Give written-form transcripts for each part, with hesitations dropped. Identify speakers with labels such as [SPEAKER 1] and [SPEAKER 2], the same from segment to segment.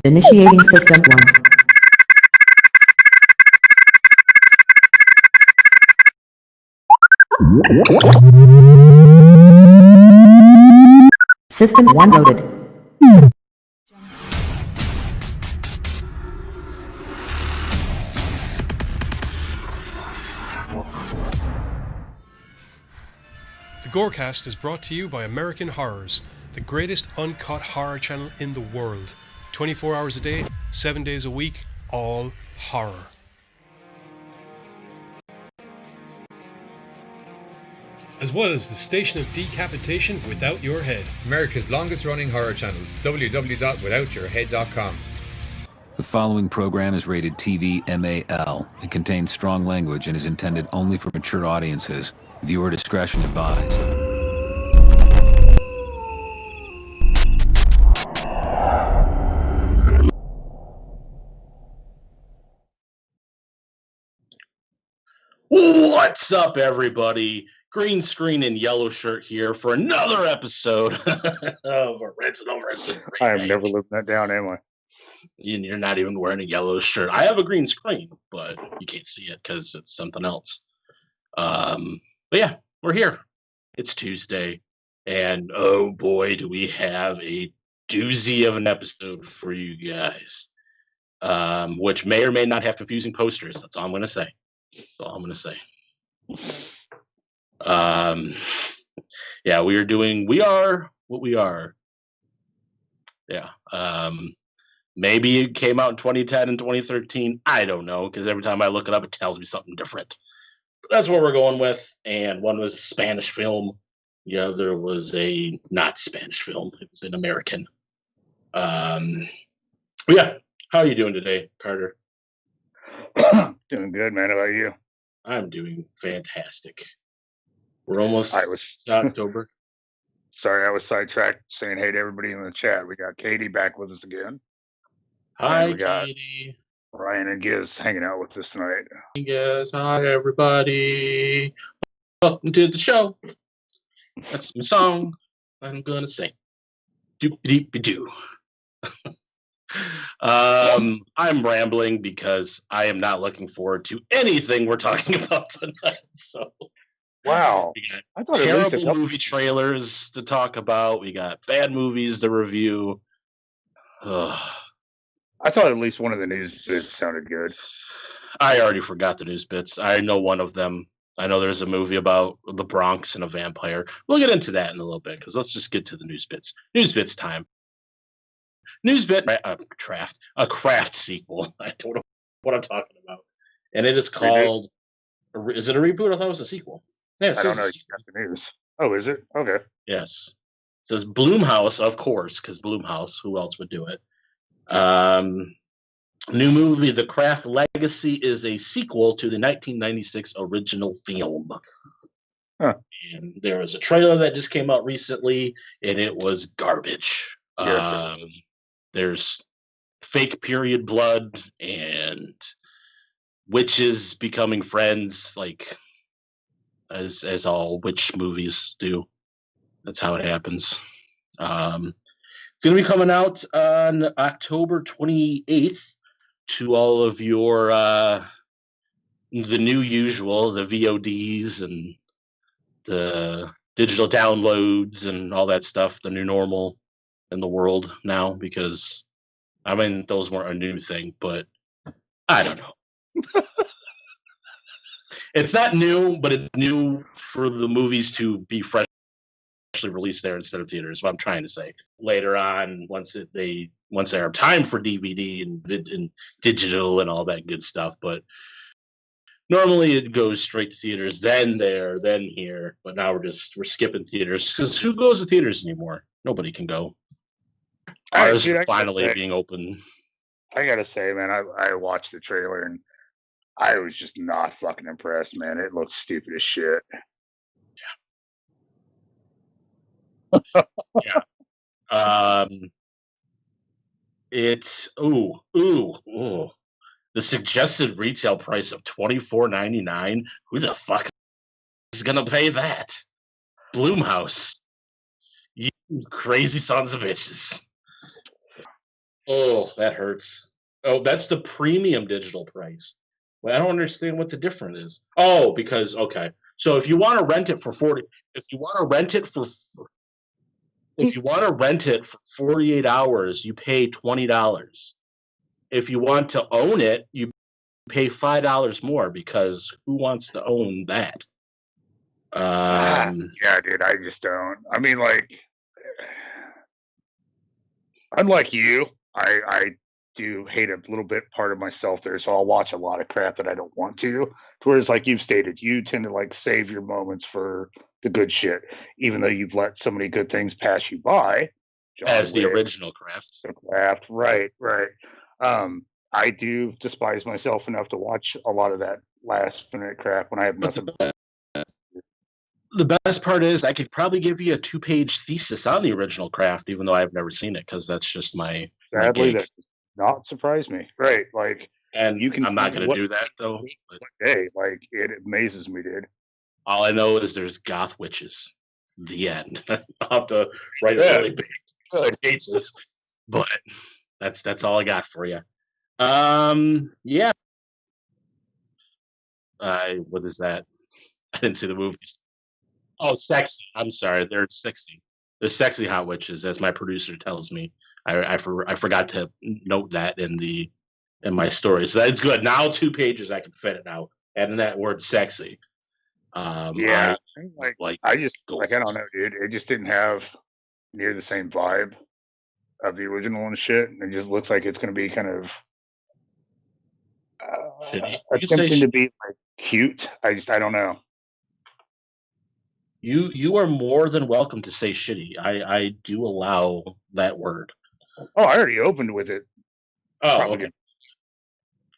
[SPEAKER 1] Initiating System 1. System 1 loaded.
[SPEAKER 2] The GoreCast is brought to you by American Horrors, the greatest uncut horror channel in the world. 24 hours a day, 7 days a week, all horror. As well as the Station of Decapitation Without Your Head.
[SPEAKER 3] America's longest running horror channel, www.withoutyourhead.com.
[SPEAKER 4] The following program is rated TV MAL. It contains strong language and is intended only for mature audiences. Viewer discretion advised.
[SPEAKER 5] What's up, everybody? Green screen and yellow shirt here for another episode of Original Resident Remake.
[SPEAKER 6] I have never lived that down, am I?
[SPEAKER 5] You're not even wearing a yellow shirt. I have a green screen, but you can't see it because it's something else. But yeah, we're here. It's Tuesday, and oh boy, do we have a doozy of an episode for you guys, which may or may not have confusing posters. That's all I'm going to say. That's all I'm going to say. Yeah, we are what we are. Yeah. Maybe it came out in 2010 and 2013. I don't know, because every time I look it up, it tells me something different. But that's what we're going with. And one was a Spanish film. The other was a not Spanish film. It was an American. But yeah, how are you doing today, Carter?
[SPEAKER 6] Doing good, man. How about you?
[SPEAKER 5] I'm doing fantastic. We're almost October.
[SPEAKER 6] Sorry, I was sidetracked saying hey to everybody in the chat. We got Katie back with us again.
[SPEAKER 5] Hi, Katie.
[SPEAKER 6] Ryan and Giz hanging out with us tonight.
[SPEAKER 5] Yes, hi, everybody. Welcome to the show. That's my song I'm going to sing. Doop-a-deep-a-doo. I'm rambling because I am not looking forward to anything we're talking about tonight. So,
[SPEAKER 6] wow,
[SPEAKER 5] we got terrible movie trailers to talk about. We got bad movies to review.
[SPEAKER 6] I thought at least one of the news bits sounded good.
[SPEAKER 5] I already forgot the news bits. I know one of them. I know there's a movie about the Bronx and a vampire. We'll get into that in a little bit because let's just get to the news bits. News bits time. News bit, a craft sequel. I don't know what I'm talking about. And it is called, is it a reboot? I thought it was a sequel. Yeah,
[SPEAKER 6] I don't know. You got the news. Oh, is it? Okay.
[SPEAKER 5] Yes. It says Blumhouse, of course, because Blumhouse, who else would do it? New movie, The Craft Legacy, is a sequel to the 1996 original film.
[SPEAKER 6] Huh.
[SPEAKER 5] And there was a trailer that just came out recently, and it was garbage. There's fake period blood and witches becoming friends, like as all witch movies do. That's how it happens. It's going to be coming out on October 28th to all of your the new usual, the VODs and the digital downloads and all that stuff, the new normal in the world now, because I mean those weren't a new thing, but I don't know. It's not new, but it's new for the movies to be freshly released there instead of theaters. What I'm trying to say. Later on, once they have time for DVD and digital and all that good stuff, but normally it goes straight to theaters, then there, then here. But now we're skipping theaters because who goes to theaters anymore? Nobody can go. Ours are finally being open.
[SPEAKER 6] I gotta say, man, I watched the trailer and I was just not fucking impressed, man. It looks stupid as shit.
[SPEAKER 5] Yeah. It's the suggested retail price of $24.99. Who the fuck is gonna pay that? Blumhouse. You crazy sons of bitches. Oh, that hurts. Oh, that's the premium digital price. Well, I don't understand what the difference is. Oh, because okay. So if you want to rent it for 40, if you want to rent it for if you want to rent it for 48 hours, you pay $20. If you want to own it, you pay $5 more because who wants to own that?
[SPEAKER 6] Yeah, dude, I just don't. I mean, like, unlike you, I do hate a little bit part of myself there, so I'll watch a lot of crap that I don't want to. Whereas, like you've stated, you tend to like save your moments for the good shit, even though you've let so many good things pass you by. John
[SPEAKER 5] as the
[SPEAKER 6] Wick,
[SPEAKER 5] original craft.
[SPEAKER 6] The Craft, right, right. I do despise myself enough to watch a lot of that last minute crap when I have
[SPEAKER 5] But
[SPEAKER 6] nothing.
[SPEAKER 5] the best part is I could probably give you a 2-page thesis on the original craft, even though I've never seen it, because that's just my
[SPEAKER 6] Sadly,
[SPEAKER 5] gig.
[SPEAKER 6] that does not surprise me. Right, like
[SPEAKER 5] And
[SPEAKER 6] you can
[SPEAKER 5] I'm
[SPEAKER 6] tell
[SPEAKER 5] not
[SPEAKER 6] me
[SPEAKER 5] going to
[SPEAKER 6] what
[SPEAKER 5] do that though. But
[SPEAKER 6] day, like it amazes me, dude.
[SPEAKER 5] all I know is there's goth witches. The end. I'll have to write
[SPEAKER 6] Yeah,
[SPEAKER 5] really big
[SPEAKER 6] good.
[SPEAKER 5] pages, but that's all I got for you. Yeah. What is that? I didn't see the movies. Oh, sexy. I'm sorry. They're sexy. They're sexy hot witches, as my producer tells me. I forgot to note that in my story. So that's good. Now 2 pages I can fit it out. Adding that word sexy.
[SPEAKER 6] Yeah,
[SPEAKER 5] I
[SPEAKER 6] like
[SPEAKER 5] like
[SPEAKER 6] I just
[SPEAKER 5] gold.
[SPEAKER 6] like I don't know, dude. It just didn't have near the same vibe of the original and shit. It just looks like it's going to be kind of
[SPEAKER 5] Shitty. You could say
[SPEAKER 6] attempting to be like cute. I don't know.
[SPEAKER 5] you are more than welcome to say shitty. I do allow that word.
[SPEAKER 6] Oh, I already opened with it.
[SPEAKER 5] Oh,
[SPEAKER 6] Probably
[SPEAKER 5] okay.
[SPEAKER 6] did.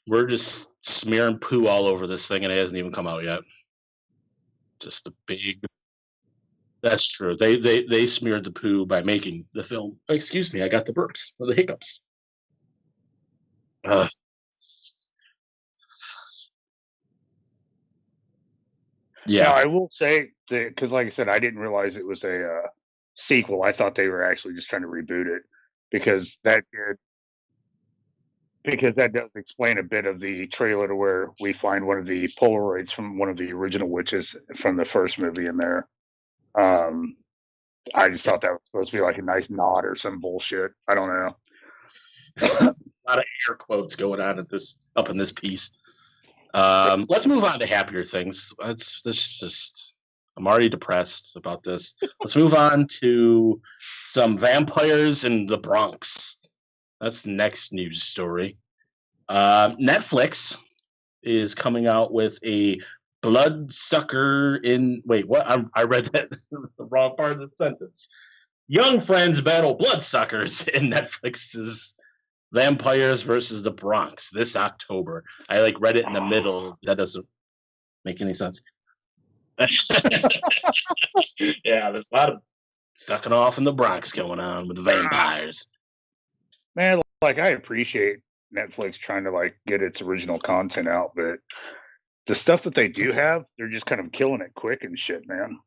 [SPEAKER 5] We're just smearing poo all over this thing, and it hasn't even come out yet. Just a big. That's true. They smeared the poo by making the film. Excuse me, I got the burps or the hiccups. Uh,
[SPEAKER 6] Now
[SPEAKER 5] yeah,
[SPEAKER 6] I will say that because, like I said, I didn't realize it was a sequel. I thought they were actually just trying to reboot it because that does explain a bit of the trailer to where we find one of the Polaroids from one of the original witches from the first movie in there. Um, I just thought that was supposed to be like a nice nod or some bullshit. I don't know.
[SPEAKER 5] a lot of air quotes going on at this up in this piece. Let's move on to happier things. That's just I'm already depressed about this. Let's move on to some vampires in the Bronx. That's the next news story. Netflix is coming out with a bloodsucker in. Wait, what? I read that the wrong part of the sentence. Young friends battle bloodsuckers in Netflix's Vampires versus the Bronx this October. I like read it in the middle. That doesn't make any sense. Yeah, there's a lot of sucking off in the Bronx going on with the vampires.
[SPEAKER 6] Man, like I appreciate Netflix trying to like get its original content out, but the stuff that they do have, they're just kind of killing it quick and shit, man.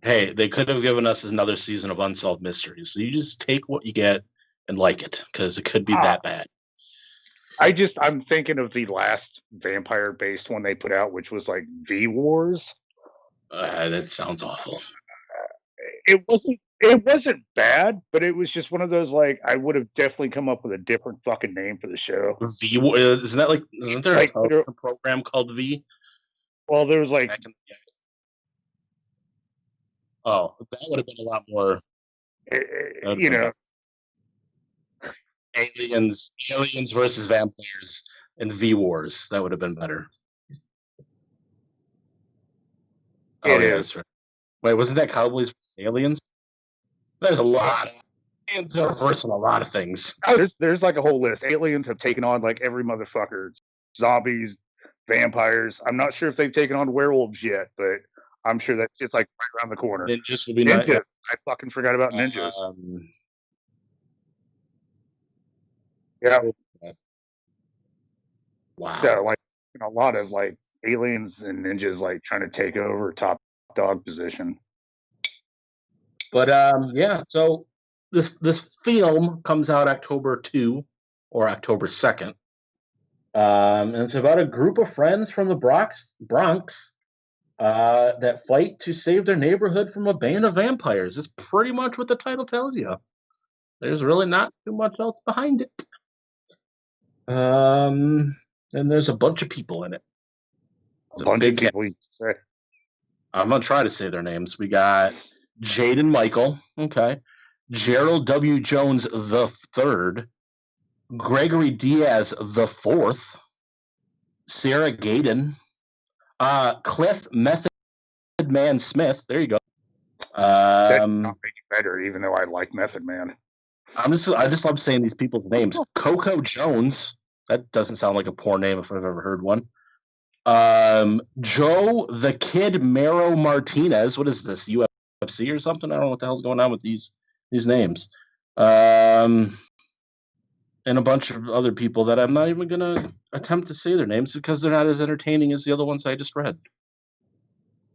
[SPEAKER 5] Hey, they could have given us another season of Unsolved Mysteries. So you just take what you get and like it because it could be
[SPEAKER 6] Ah,
[SPEAKER 5] that bad.
[SPEAKER 6] I'm thinking of the last vampire based one they put out, which was like V Wars.
[SPEAKER 5] That sounds awful.
[SPEAKER 6] It wasn't bad, but it was just one of those like I would have definitely come up with a different fucking name for the show.
[SPEAKER 5] Isn't that like? Isn't there a
[SPEAKER 6] Like
[SPEAKER 5] television program called V?
[SPEAKER 6] well, there was like
[SPEAKER 5] Back in the, oh, that would have been a lot more. That would have
[SPEAKER 6] you
[SPEAKER 5] been
[SPEAKER 6] know,
[SPEAKER 5] better. Aliens versus vampires in V Wars. That would have been better. Oh
[SPEAKER 6] it
[SPEAKER 5] yeah,
[SPEAKER 6] is.
[SPEAKER 5] that's right. Wait, wasn't that Cowboys versus Aliens? There's a lot. Aliens are versus a lot of things.
[SPEAKER 6] Oh, there's like a whole list. Aliens have taken on like every motherfucker. Zombies, vampires. I'm not sure if they've taken on werewolves yet, but I'm sure that's just like right around the corner.
[SPEAKER 5] Ninjas would be not.
[SPEAKER 6] Ninjas. I fucking forgot about ninjas. Yeah.
[SPEAKER 5] Wow.
[SPEAKER 6] So like a lot of like aliens and ninjas like trying to take over top dog position.
[SPEAKER 5] But yeah, so this film comes out October 2. or October 2nd. And it's about a group of friends from the Bronx that fight to save their neighborhood from a band of vampires. It's pretty much what the title tells you. There's really not too much else behind it. And there's a bunch of people in it.
[SPEAKER 6] A bunch of people.
[SPEAKER 5] I'm going to try to say their names. We got Jaden Michael, okay, Gerald W. Jones the third, Gregory Diaz the fourth, Sarah Gaydon, Cliff Method Man Smith. There you go.
[SPEAKER 6] That does not make it better, even though I like Method Man.
[SPEAKER 5] I just love saying these people's names. Coco Jones. That doesn't sound like a poor name if I've ever heard one. Joe the Kid Mero Martinez. What is this? UFC or something? I don't know what the hell's going on with these names. And a bunch of other people that I'm not even gonna attempt to say their names because they're not as entertaining as the other ones I just read.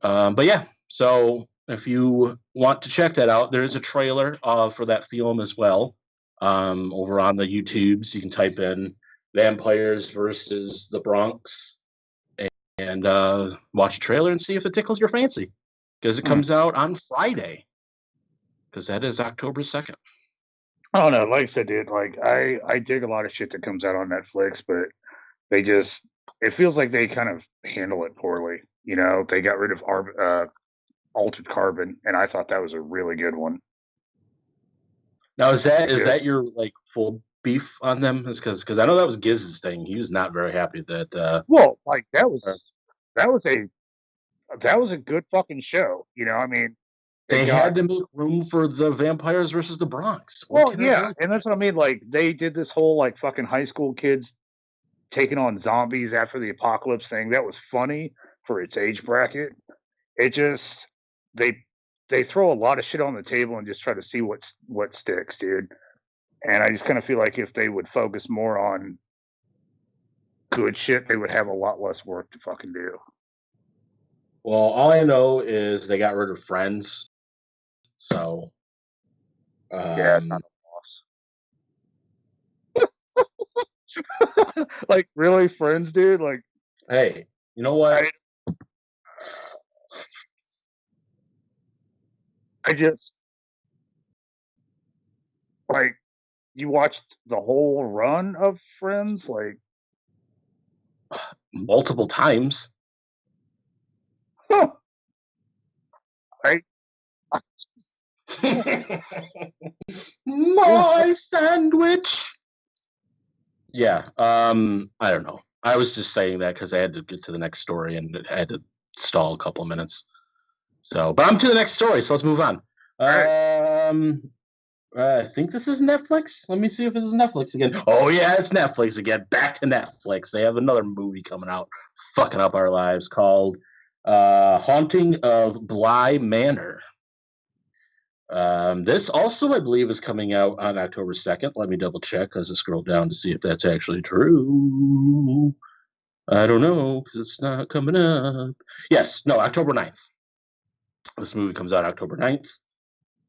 [SPEAKER 5] But yeah, so if you want to check that out, there is a trailer for that film as well. Over on the YouTubes, you can type in Vampires versus the Bronx and watch a trailer and see if it tickles your fancy, because it comes out on Friday, because that is October 2nd.
[SPEAKER 6] I don't know. Like I said, dude, like I dig a lot of shit that comes out on Netflix, but it feels like they kind of handle it poorly. You know, they got rid of Altered Carbon, and I thought that was a really good one.
[SPEAKER 5] Now, is that your like full beef on them? Is because I know that was Giz's thing. He was not very happy that.
[SPEAKER 6] Well, like that was a good fucking show. You know, I mean,
[SPEAKER 5] they had to make room for the Vampires versus the Bronx.
[SPEAKER 6] Well, yeah, and that's what I mean. Like they did this whole like fucking high school kids taking on zombies after the apocalypse thing. That was funny for its age bracket. It just they throw a lot of shit on the table and just try to see what sticks, dude. And I just kind of feel like if they would focus more on good shit, they would have a lot less work to fucking do.
[SPEAKER 5] Well, all I know is they got rid of Friends, so
[SPEAKER 6] yeah, it's not a loss. Like really, Friends, dude. Like,
[SPEAKER 5] hey, you know what?
[SPEAKER 6] I just like you watched the whole run of Friends, like
[SPEAKER 5] multiple times.
[SPEAKER 6] Huh.
[SPEAKER 5] My sandwich. Yeah. I don't know. I was just saying that because I had to get to the next story and I had to stall a couple of minutes. So, but I'm to the next story, so let's move on. I think this is Netflix. Let me see if this is Netflix again. Oh yeah, it's Netflix again. Back to Netflix. They have another movie coming out, fucking up our lives, called Haunting of Bly Manor. This also, I believe, is coming out on October 2nd. Let me double check as I scroll down to see if that's actually true. I don't know because it's not coming up. Yes, no, October 9th. This movie comes out October 9th.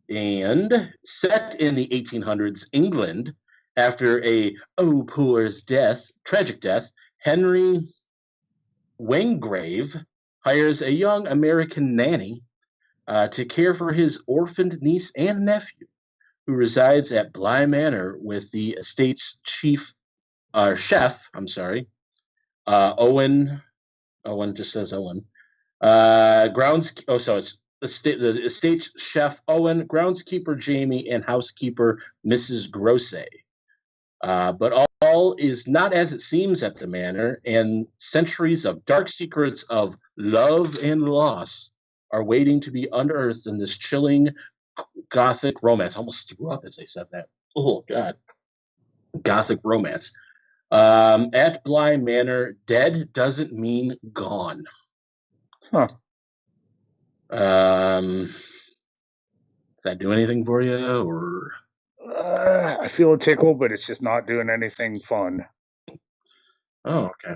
[SPEAKER 5] And set in the 1800s England, after a poor's tragic death, Henry Wangrave hires a young American nanny to care for his orphaned niece and nephew, who resides at Bly Manor with the estate's chef. Owen. Owen just says Owen. So it's the estate chef Owen, groundskeeper Jamie, and housekeeper Mrs. Grosse. But all is not as it seems at the manor, and centuries of dark secrets of love and loss are waiting to be unearthed in this chilling gothic romance. I almost threw up as I said that. Oh, God. Gothic romance. At Bly Manor, dead doesn't mean gone.
[SPEAKER 6] Huh.
[SPEAKER 5] Does that do anything for you, or?
[SPEAKER 6] I feel a tickle, but it's just not doing anything fun.
[SPEAKER 5] Oh, okay.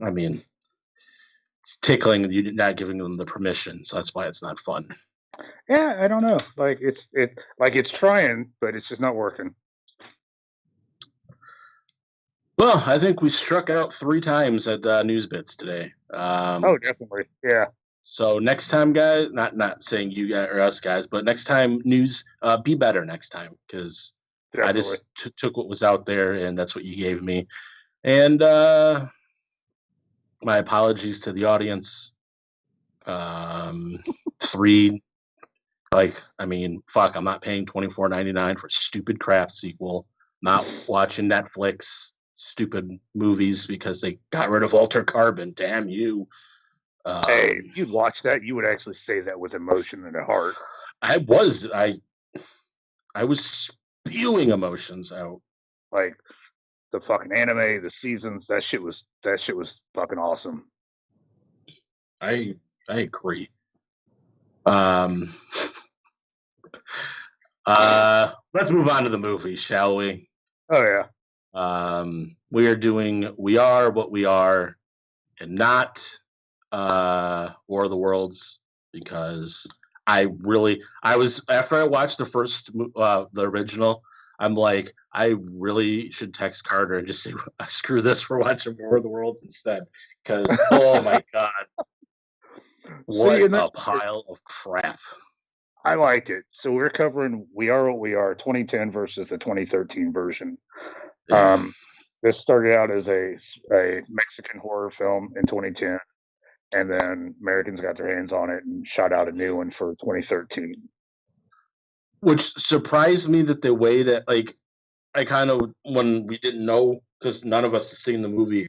[SPEAKER 5] I mean, it's tickling. You're not giving them the permission, so that's why it's not fun.
[SPEAKER 6] Yeah, I don't know. Like it's trying, but it's just not working.
[SPEAKER 5] Well, I think we struck out 3 times at News Bits today.
[SPEAKER 6] Oh, definitely. Yeah.
[SPEAKER 5] So next time, guys, not saying you guys or us guys, but next time, news, be better next time, because I
[SPEAKER 6] Definitely.
[SPEAKER 5] just took what was out there, and that's what you gave me. And my apologies to the audience. 3, like, I mean, fuck, I'm not paying $24.99 for a stupid Craft sequel. Not watching Netflix stupid movies because they got rid of Alter Carbon. Damn you.
[SPEAKER 6] Hey, if you'd watch that, you would actually say that with emotion and a heart.
[SPEAKER 5] I was spewing emotions out.
[SPEAKER 6] Like the fucking anime, the seasons, that shit was fucking awesome.
[SPEAKER 5] I agree. Um, let's move on to the movie, shall we?
[SPEAKER 6] Oh yeah.
[SPEAKER 5] We are doing We Are What We Are, and not War of the Worlds, because I was, after I watched the first the original, I'm like, I really should text Carter and just say, screw this, we're watching War of the Worlds instead, because oh my god, what a pile of crap.
[SPEAKER 6] I like it. So we're covering We Are What We Are 2010 versus the 2013 version. This started out as a Mexican horror film in 2010, and then Americans got their hands on it and shot out a new one for 2013.
[SPEAKER 5] Which surprised me, that the way that, like, I kind of, when we didn't know, because none of us had seen the movie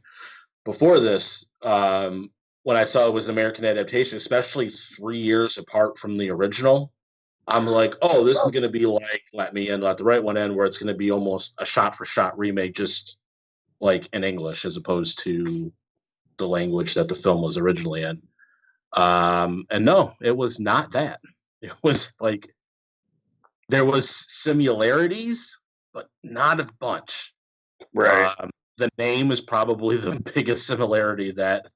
[SPEAKER 5] before this, when I saw it was American adaptation, especially 3 years apart from the original, I'm like, oh, this is going to be like Let Me In, Let the Right One In, where it's going to be almost a shot-for-shot remake, just like in English, as opposed to the language that the film was originally in. And no, it was not that. It was like, there was similarities, but not a bunch.
[SPEAKER 6] Right.
[SPEAKER 5] The name is probably the biggest similarity that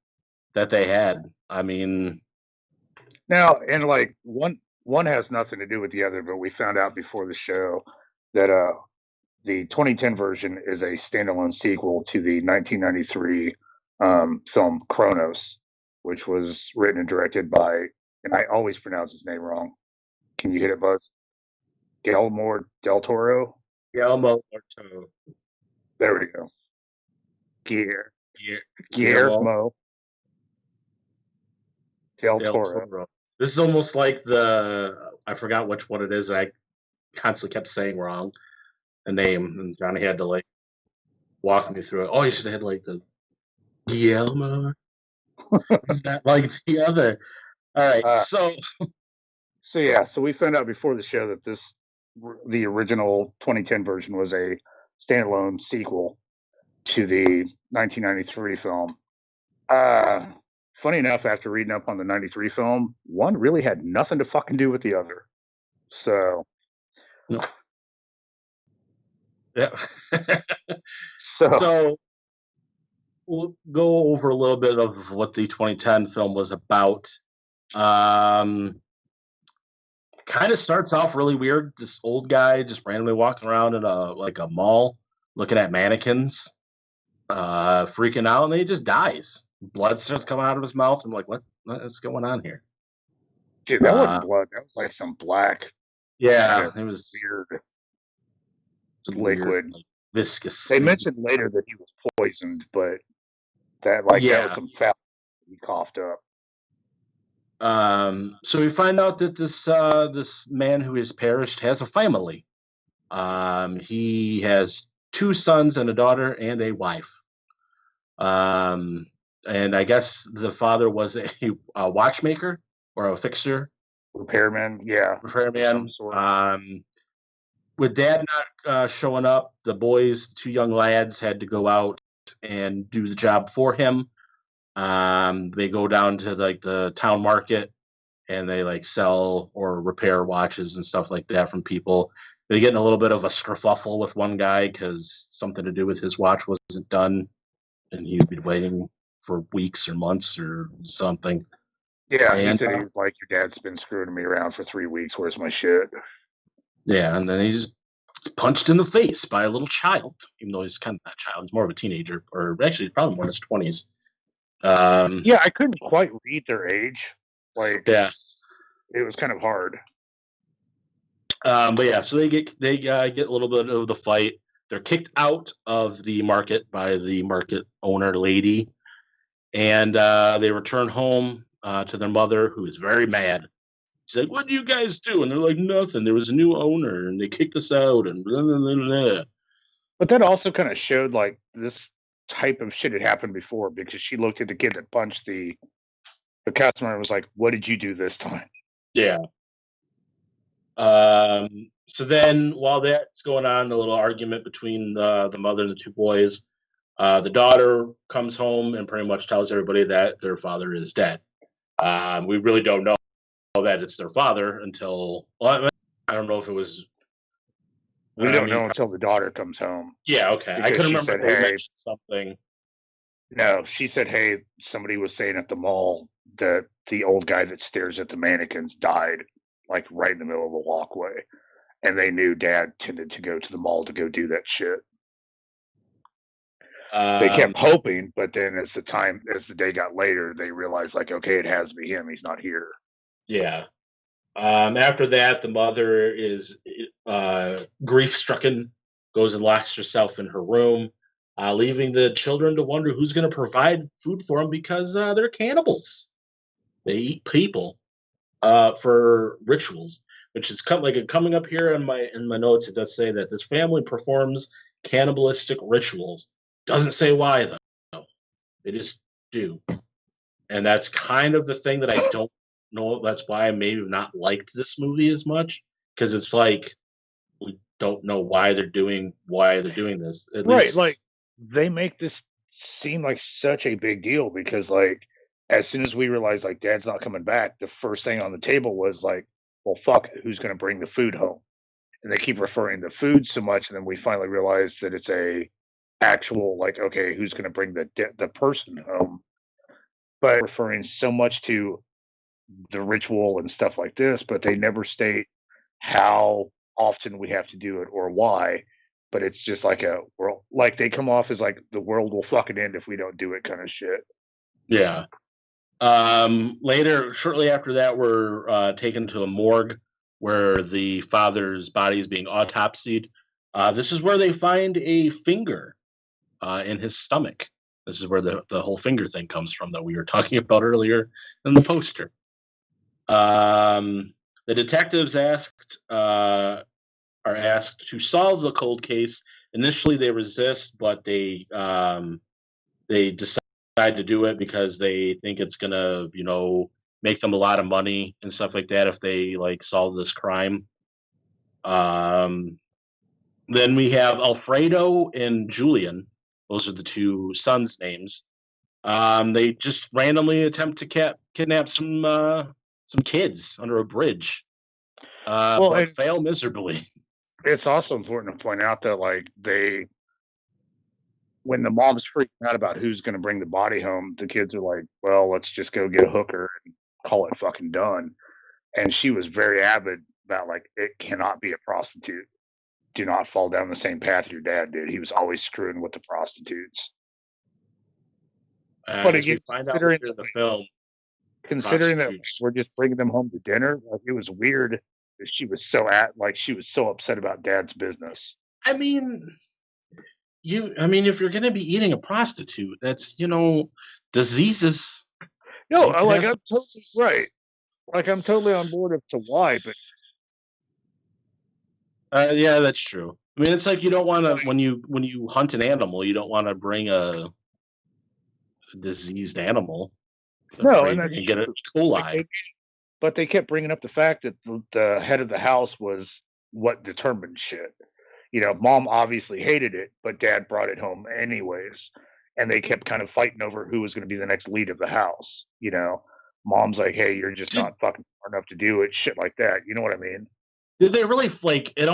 [SPEAKER 5] they had. I mean,
[SPEAKER 6] Now, and like one has nothing to do with the other, but we found out before the show that the 2010 version is a standalone sequel to the 1993 film Kronos, which was written and directed by, and I always pronounce his name wrong. Can you hit it, Buzz? Guillermo del Toro.
[SPEAKER 5] Guillermo del Toro.
[SPEAKER 6] There we go. Guillermo del Toro.
[SPEAKER 5] This is almost like I forgot which one it is. I constantly kept saying wrong the name, and Johnny had to like walk me through it. Oh, you should have had like the Guillermo. Is that like the other? All right, so
[SPEAKER 6] yeah, so we found out before the show that the original 2010 version was a standalone sequel to the 1993 film. Funny enough, after reading up on the 93 film, one really had nothing to fucking do with the other. So,
[SPEAKER 5] yeah.
[SPEAKER 6] so
[SPEAKER 5] So we'll go over a little bit of what the 2010 film was about. Kind of starts off really weird. This old guy just randomly walking around in a mall, looking at mannequins, freaking out, and then he just dies. Blood starts coming out of his mouth. I'm like, what is going on here?
[SPEAKER 6] dude, that wasn't blood. That was like some black.
[SPEAKER 5] Yeah, it was
[SPEAKER 6] weird.
[SPEAKER 5] Some
[SPEAKER 6] liquid,
[SPEAKER 5] weird, like, viscous.
[SPEAKER 6] They mentioned later that he was poisoned, but that that was some fat he coughed up.
[SPEAKER 5] So we find out that this man who has perished has a family. He has 2 sons and a daughter and a wife. And I guess the father was a watchmaker or a fixer,
[SPEAKER 6] repairman. Yeah,
[SPEAKER 5] repairman. With dad not showing up, the boys, the 2 young lads, had to go out and do the job for him. They go down to like the town market, and they like sell or repair watches and stuff like that from people. They get in a little bit of a skerfuffle with one guy because something to do with his watch wasn't done, and he'd been waiting for weeks or months or something.
[SPEAKER 6] Yeah, and he said he's like, your dad's been screwing me around for 3 weeks. Where's my shit?
[SPEAKER 5] Yeah, and then he just gets punched in the face by a little child, even though he's kind of not a child. He's more of a teenager, or actually probably more in his 20s.
[SPEAKER 6] Yeah, I couldn't quite read their age. Like,
[SPEAKER 5] Yeah.
[SPEAKER 6] it was kind of hard.
[SPEAKER 5] But yeah, so they get a little bit of the fight. They're kicked out of the market by the market owner lady, and they return home to their mother, who is very mad. She's like, "What do you guys do?" And they're like, "Nothing. There was a new owner, and they kicked us out." And blah, blah, blah, blah.
[SPEAKER 6] But that also kind of showed like this type of shit had happened before, because she looked at the kid that punched the customer and was like, "What did you do this time?"
[SPEAKER 5] Yeah. So then, while that's going on, a little argument between the mother and the two boys, the daughter comes home and pretty much tells everybody that their father is dead. We really don't know that it's their father until, well, I don't know if it was.
[SPEAKER 6] We don't know until the daughter comes home.
[SPEAKER 5] Yeah, okay. I couldn't remember if they mentioned something.
[SPEAKER 6] No, she said, "Hey, somebody was saying at the mall that the old guy that stares at the mannequins died, like right in the middle of the walkway." And they knew Dad tended to go to the mall to go do that shit. They kept hoping, but then as the day got later, they realized, like, okay, it has to be him. He's not here.
[SPEAKER 5] Yeah. After that, the mother is grief-stricken, goes and locks herself in her room, leaving the children to wonder who's going to provide food for them, because they're cannibals. They eat people for rituals, which is coming up here in my notes. It does say that this family performs cannibalistic rituals. Doesn't say why though. They just do, and that's kind of the thing that I don't know. That's why I maybe not liked this movie as much, because it's like we don't know why they're doing this. At
[SPEAKER 6] Right,
[SPEAKER 5] least,
[SPEAKER 6] like they make this seem like such a big deal, because like as soon as we realized like Dad's not coming back, the first thing on the table was like, well, fuck it, who's going to bring the food home? And they keep referring to food so much, and then we finally realize that it's a actual, like, okay, who's going to bring the person home? But referring so much to the ritual and stuff like this, but they never state how often we have to do it or why. But it's just like a world, like they come off as like the world will fucking end if we don't do it kind of shit.
[SPEAKER 5] yeah. Later, shortly after that, we're taken to a morgue where the father's body is being autopsied. This is where they find a finger in his stomach. This is where the whole finger thing comes from that we were talking about earlier in the poster. The detectives are asked to solve the cold case. Initially, they resist, but they decide to do it because they think it's gonna, make them a lot of money and stuff like that if they like solve this crime. Then we have Alfredo and Julian. Those are the two sons' names. They just randomly attempt to kidnap some kids under a bridge, but fail miserably.
[SPEAKER 6] It's also important to point out that like when the mom's freaking out about who's going to bring the body home, the kids are like, well, let's just go get a hooker and call it fucking done. And she was very avid about like, it cannot be a prostitute. Do not fall down the same path your dad did. He was always screwing with the prostitutes. But again, considering
[SPEAKER 5] the film,
[SPEAKER 6] considering that we're just bringing them home to dinner, like it was weird that she was so upset about Dad's business.
[SPEAKER 5] I mean, if you're going to be eating a prostitute, that's diseases.
[SPEAKER 6] No, like I'm totally right. Like I'm totally on board as to why, but
[SPEAKER 5] yeah, that's true. I mean, it's like you don't want to when you hunt an animal, you don't want to bring a diseased animal.
[SPEAKER 6] No, and that's
[SPEAKER 5] you get a coli.
[SPEAKER 6] But they kept bringing up the fact that the head of the house was what determined shit. Mom obviously hated it, but Dad brought it home anyways. And they kept kind of fighting over who was going to be the next lead of the house. Mom's like, hey, you're just not fucking smart enough to do it. Shit like that. You know what I mean?
[SPEAKER 5] Did they really like? I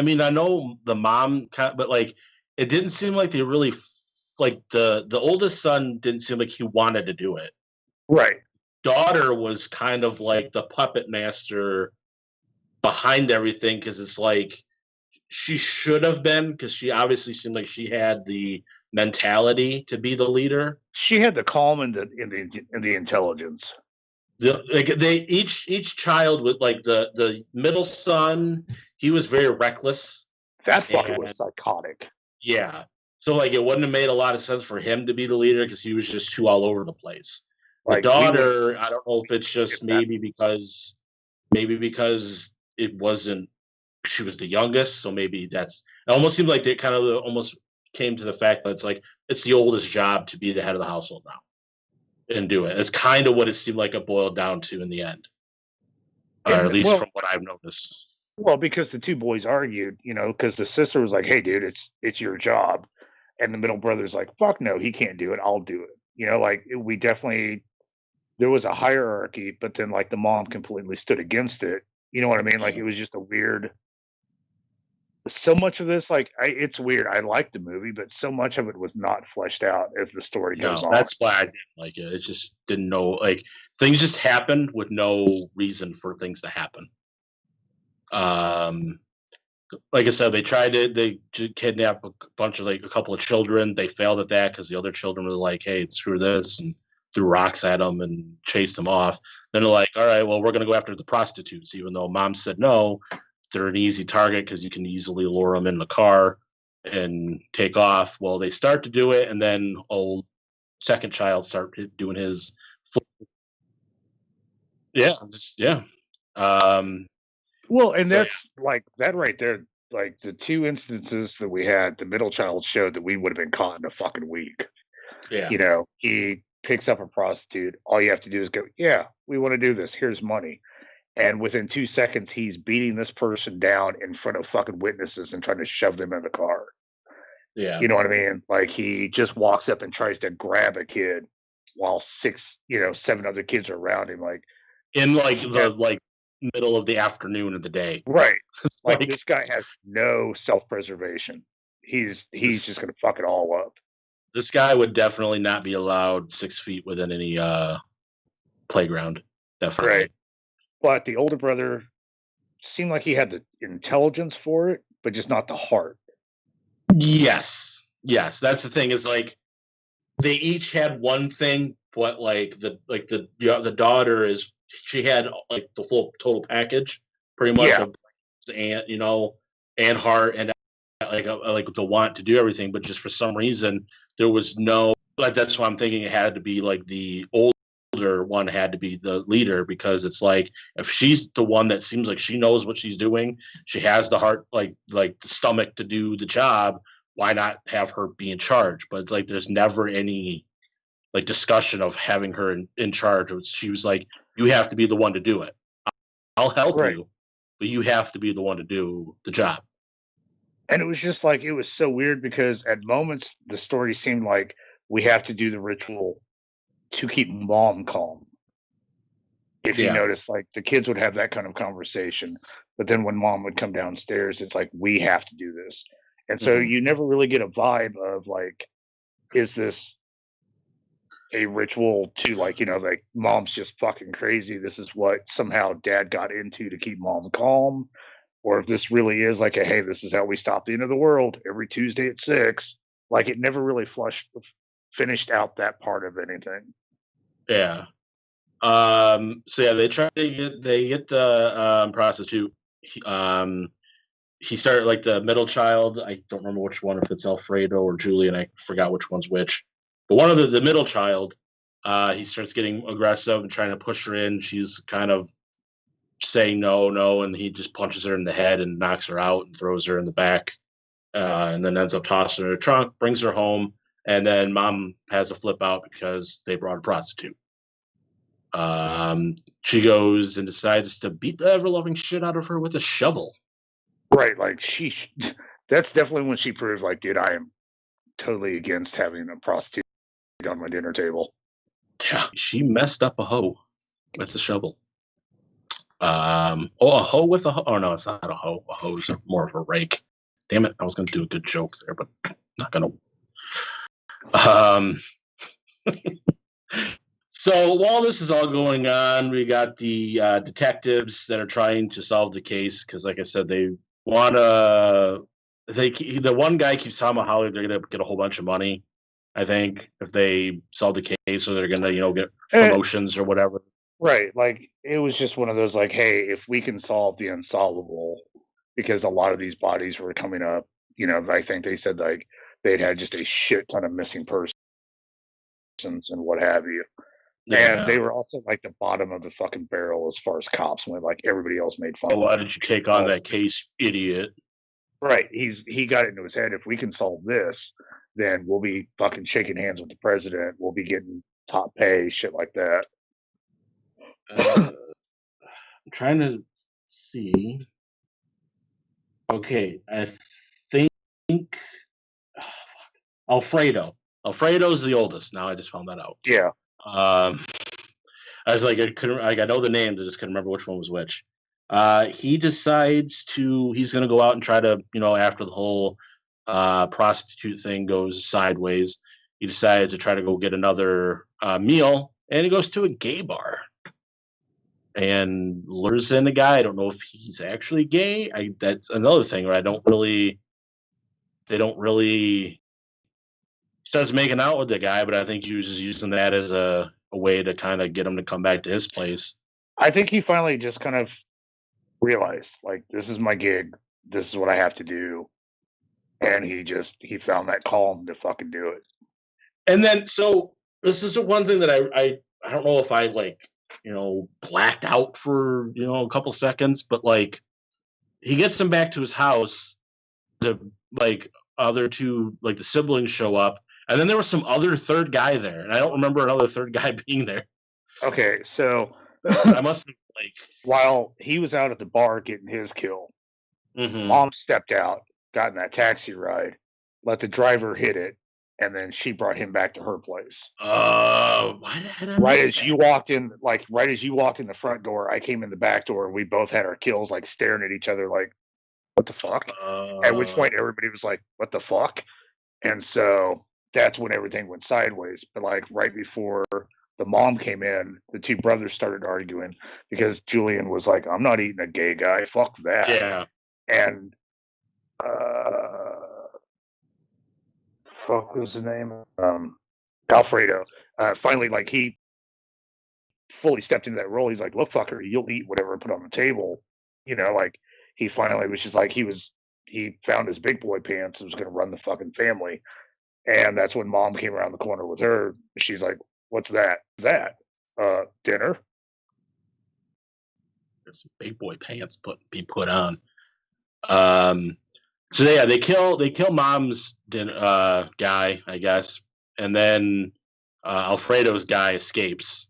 [SPEAKER 5] know the mom, but like, it didn't seem like they really like the oldest son didn't seem like he wanted to do it.
[SPEAKER 6] Right.
[SPEAKER 5] Daughter was kind of like the puppet master behind everything, because it's like she should have been, because she obviously seemed like she had the mentality to be the leader.
[SPEAKER 6] She had the calm and the intelligence.
[SPEAKER 5] They each child with like the middle son, he was very reckless.
[SPEAKER 6] That fucker was psychotic.
[SPEAKER 5] Yeah. So like it wouldn't have made a lot of sense for him to be the leader because he was just too all over the place. The
[SPEAKER 6] Like,
[SPEAKER 5] daughter, I don't know if it's just maybe because it wasn't, she was the youngest, so maybe that's, it almost seemed like they kind of almost came to the fact that it's like it's the oldest job to be the head of the household now and do it. It's kind of what it seemed like it boiled down to in the end, or at least from what I've noticed.
[SPEAKER 6] Well, because the two boys argued, because the sister was like, "Hey, dude, it's your job," and the middle brother's like, "Fuck no, he can't do it. I'll do it." Like we definitely, there was a hierarchy, but then like the mom completely stood against it. You know what I mean? Like it was just a weird. So much of this, like, it's weird. I liked the movie, but so much of it was not fleshed out as the story goes on.
[SPEAKER 5] That's why I didn't like it. It just didn't know, like, things just happened with no reason for things to happen. Like I said, they kidnap a bunch of, like, a couple of children. They failed at that because the other children were like, "Hey, screw this," and threw rocks at them and chased them off. Then they're like, "All right, well, we're going to go after the prostitutes," even though mom said no. They're an easy target because you can easily lure them in the car and take off. Well, they start to do it, and then second child start doing his. Yeah.
[SPEAKER 6] Well, and that's like that right there. Like the two instances that we had, the middle child showed that we would have been caught in a fucking week.
[SPEAKER 5] Yeah.
[SPEAKER 6] He picks up a prostitute. All you have to do is go, "Yeah, we want to do this. Here's money." And within 2 seconds, he's beating this person down in front of fucking witnesses and trying to shove them in the car.
[SPEAKER 5] Yeah.
[SPEAKER 6] You know what I mean? Like he just walks up and tries to grab a kid while 7 other kids are around him. Like
[SPEAKER 5] in the middle of the afternoon of the day.
[SPEAKER 6] Right. Like this guy has no self-preservation. He's just gonna fuck it all up.
[SPEAKER 5] This guy would definitely not be allowed 6 feet within any playground. Definitely.
[SPEAKER 6] Right. But the older brother seemed like he had the intelligence for it, but just not the heart.
[SPEAKER 5] Yes. That's the thing. Is like they each had one thing, but like the daughter she had like the full total package, pretty much of and heart and like the want to do everything, but just for some reason there was no, like, that's why I'm thinking it had to be like the older one had to be the leader, because it's like if she's the one that seems like she knows what she's doing, she has the heart, like the stomach to do the job, why not have her be in charge? But it's like there's never any like discussion of having her in charge. She was like, "You have to be the one to do it. I'll help you, but you have to be the one to do the job."
[SPEAKER 6] And it was just like, it was so weird because at moments the story seemed like we have to do the ritual to keep mom calm. If you notice, like the kids would have that kind of conversation, but then when mom would come downstairs, it's like, we have to do this. And so you never really get a vibe of like, is this a ritual to like, like mom's just fucking crazy. This is what somehow dad got into to keep mom calm. Or if this really is like hey, this is how we stop the end of the world every Tuesday at 6. Like it never really finished out that part of anything.
[SPEAKER 5] Yeah. So yeah, they get the prostitute. He started like the middle child. I don't remember which one, if it's Alfredo or Julian. I forgot which one's which. But one of the middle child, he starts getting aggressive and trying to push her in. She's kind of saying no, and he just punches her in the head and knocks her out and throws her in the back, and then ends up tossing her in a trunk, brings her home, and then mom has a flip out because they brought a prostitute. She goes and decides to beat the ever-loving shit out of her with a shovel.
[SPEAKER 6] Right, like that's definitely when she proves like, dude, I am totally against having a prostitute on my dinner table.
[SPEAKER 5] Yeah, she messed up a hoe with a shovel. A hoe with a hoe. Oh no, it's not a hoe. A hoe is more of a rake. Damn it! I was gonna do a good joke there, but not gonna. So while this is all going on, we got the detectives that are trying to solve the case because, like I said, they the one guy keeps talking about how they're gonna get a whole bunch of money. I think if they solve the case, or they're gonna get promotions or whatever.
[SPEAKER 6] Right. Like it was just one of those like, hey, if we can solve the unsolvable, because a lot of these bodies were coming up, I think they said like they'd had just a shit ton of missing persons and what have you. And they
[SPEAKER 5] Yeah.
[SPEAKER 6] were also like the bottom of the fucking barrel as far as cops went. Like everybody else made fun
[SPEAKER 5] Oh,
[SPEAKER 6] of
[SPEAKER 5] why
[SPEAKER 6] them.
[SPEAKER 5] did you take on that case, idiot?
[SPEAKER 6] Right. He got it into his head. If we can solve this, then we'll be fucking shaking hands with the president. We'll be getting top pay, shit like that.
[SPEAKER 5] I'm trying to see. Okay, I think Alfredo. Alfredo's the oldest. Now I just found that out.
[SPEAKER 6] Yeah.
[SPEAKER 5] I was like, I couldn't. Like, I know the names, I just couldn't remember which one was which. He decides he's going to go out and try to, after the whole prostitute thing goes sideways, he decides to try to go get another meal, and he goes to a gay bar and lures in the guy. I don't know if he's actually gay. That's another thing where they don't really starts making out with the guy, but I think he was just using that as a way to kind of get him to come back to his place.
[SPEAKER 6] I think he finally just kind of realized, like, this is my gig. This is what I have to do. And he found that calm to fucking do it.
[SPEAKER 5] And then, so this is the one thing that I don't know if I blacked out for, a couple seconds, but like he gets him back to his house. The other two, like the siblings, show up, and then there was some other third guy there, and I don't remember another third guy being there.
[SPEAKER 6] Okay, so
[SPEAKER 5] I must have
[SPEAKER 6] while he was out at the bar getting his kill, Mom stepped out, got in that taxi ride, let the driver hit it, and then she brought him back to her place.
[SPEAKER 5] Why did I
[SPEAKER 6] right as you walked in the front door, I came in the back door, and we both had our kills, like staring at each other like, what the fuck? At which point everybody was like, what the fuck? And so that's when everything went sideways. But like right before the mom came in, the two brothers started arguing because Julian was like, I'm not eating a gay guy. Fuck that.
[SPEAKER 5] Yeah.
[SPEAKER 6] And fuck was the name? Alfredo. Finally, like he fully stepped into that role. He's like, look, fucker, you'll eat whatever I put on the table. Like he finally was just like he found his big boy pants and was going to run the fucking family. And that's when Mom came around the corner with her. She's like, what's that? Dinner?
[SPEAKER 5] It's big boy pants be put on. So yeah, they kill Mom's guy, I guess, and then Alfredo's guy escapes,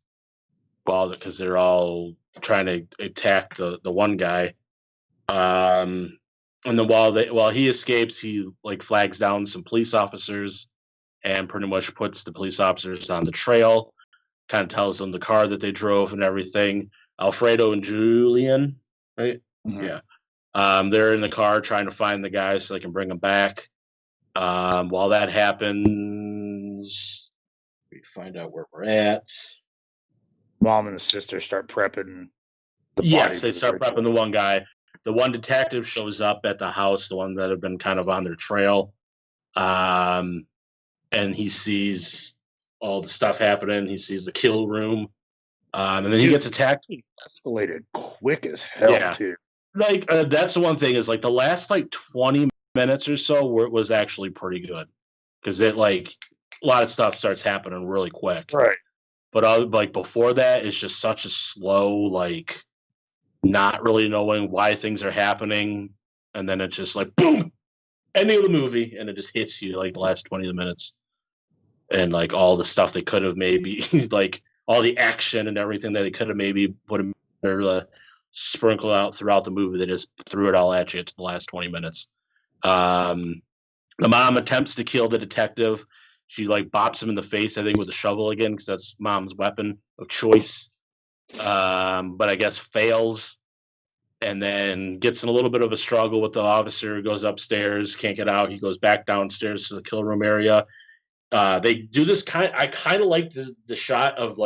[SPEAKER 5] because they're all trying to attack the one guy. And then while he escapes, he flags down some police officers and pretty much puts the police officers on the trail. Kind of tells them the car that they drove and everything. Alfredo and Julian, right?
[SPEAKER 6] Mm-hmm.
[SPEAKER 5] Yeah. They're in the car trying to find the guy so they can bring him back. While that happens, we find out where we're at.
[SPEAKER 6] Mom and the sister start prepping.
[SPEAKER 5] Yes, they start prepping the one guy. The one detective shows up at the house, the one that had been kind of on their trail. And he sees all the stuff happening. He sees the kill room. And then he gets attacked.
[SPEAKER 6] He escalated quick as hell, too.
[SPEAKER 5] That's the one thing is the last 20 minutes or so where it was actually pretty good, because it a lot of stuff starts happening really quick,
[SPEAKER 6] right?
[SPEAKER 5] But before that, it's just such a slow, not really knowing why things are happening, and then it's just boom, ending of the movie, and it just hits you the last 20 minutes, and all the stuff they could have maybe all the action and everything that they could have maybe put a sprinkle out throughout the movie. They just threw it all at you to the last 20 minutes. The mom attempts to kill the detective. She bops him in the face, I think, with a shovel again, because that's Mom's weapon of choice. But I guess fails, and then gets in a little bit of a struggle with the officer. Goes upstairs, can't get out. He goes back downstairs to the kill room area. They do this I kind of like the shot of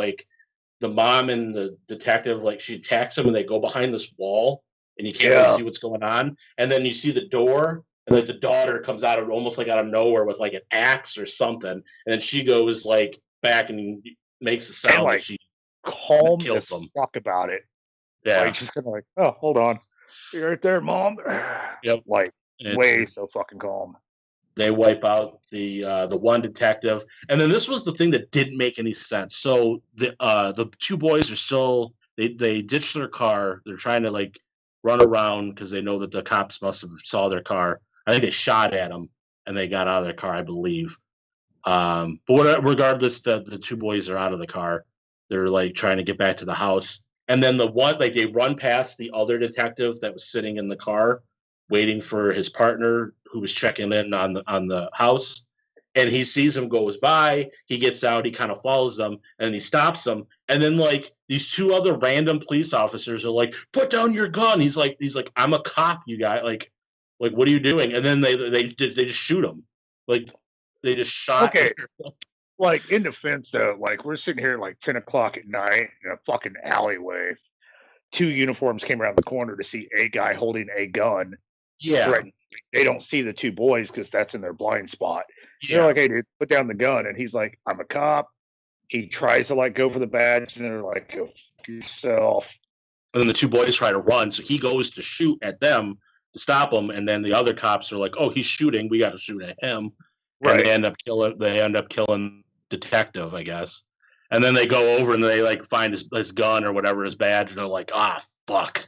[SPEAKER 5] the mom and the detective, she attacks him and they go behind this wall and you can't really see what's going on. And then you see the door, and like the daughter comes out of almost like out of nowhere with like an axe or something, and then she goes like back and makes the sound like she
[SPEAKER 6] calm
[SPEAKER 5] killed
[SPEAKER 6] as
[SPEAKER 5] them.
[SPEAKER 6] fuck about it.
[SPEAKER 5] Yeah,
[SPEAKER 6] Like just kind of like, oh, hold on, you're right there, mom.
[SPEAKER 5] Yep.
[SPEAKER 6] Like way so fucking calm.
[SPEAKER 5] They wipe out the one detective, and then this was the thing that didn't make any sense. So the two boys are still they ditched their car. They're trying to like run around because they know that the cops must have saw their car. I think they shot at them and they got out of their car, I believe. But regardless, the two boys are out of the car. They're like trying to get back to the house, and then the one like they run past the other detective that was sitting in the car, waiting for his partner who was checking in on the house, and he sees him goes by. He gets out. He kind of follows them, and he stops them. And then like these two other random police officers are like, "Put down your gun." He's like, "I'm a cop, you guy. Like what are you doing?" And then they just shoot him. Like they just shot.
[SPEAKER 6] Okay. Like in defense though, like we're sitting here like 10 o'clock at night in a fucking alleyway. Two uniforms came around the corner to see a guy holding a gun.
[SPEAKER 5] Yeah.
[SPEAKER 6] Threatened. They don't see the two boys because that's in their blind spot.
[SPEAKER 5] Yeah.
[SPEAKER 6] They're like, "Hey, dude, put down the gun." And he's like, "I'm a cop." He tries to like go for the badge, and they're like, "Go fuck yourself."
[SPEAKER 5] And then the two boys try to run, so he goes to shoot at them to stop them, and then the other cops are like, "Oh, he's shooting. We got to shoot at him." Right. And they end up killing detective, I guess. And then they go over and they like find his gun or whatever, his badge, and they're like, "Ah, fuck."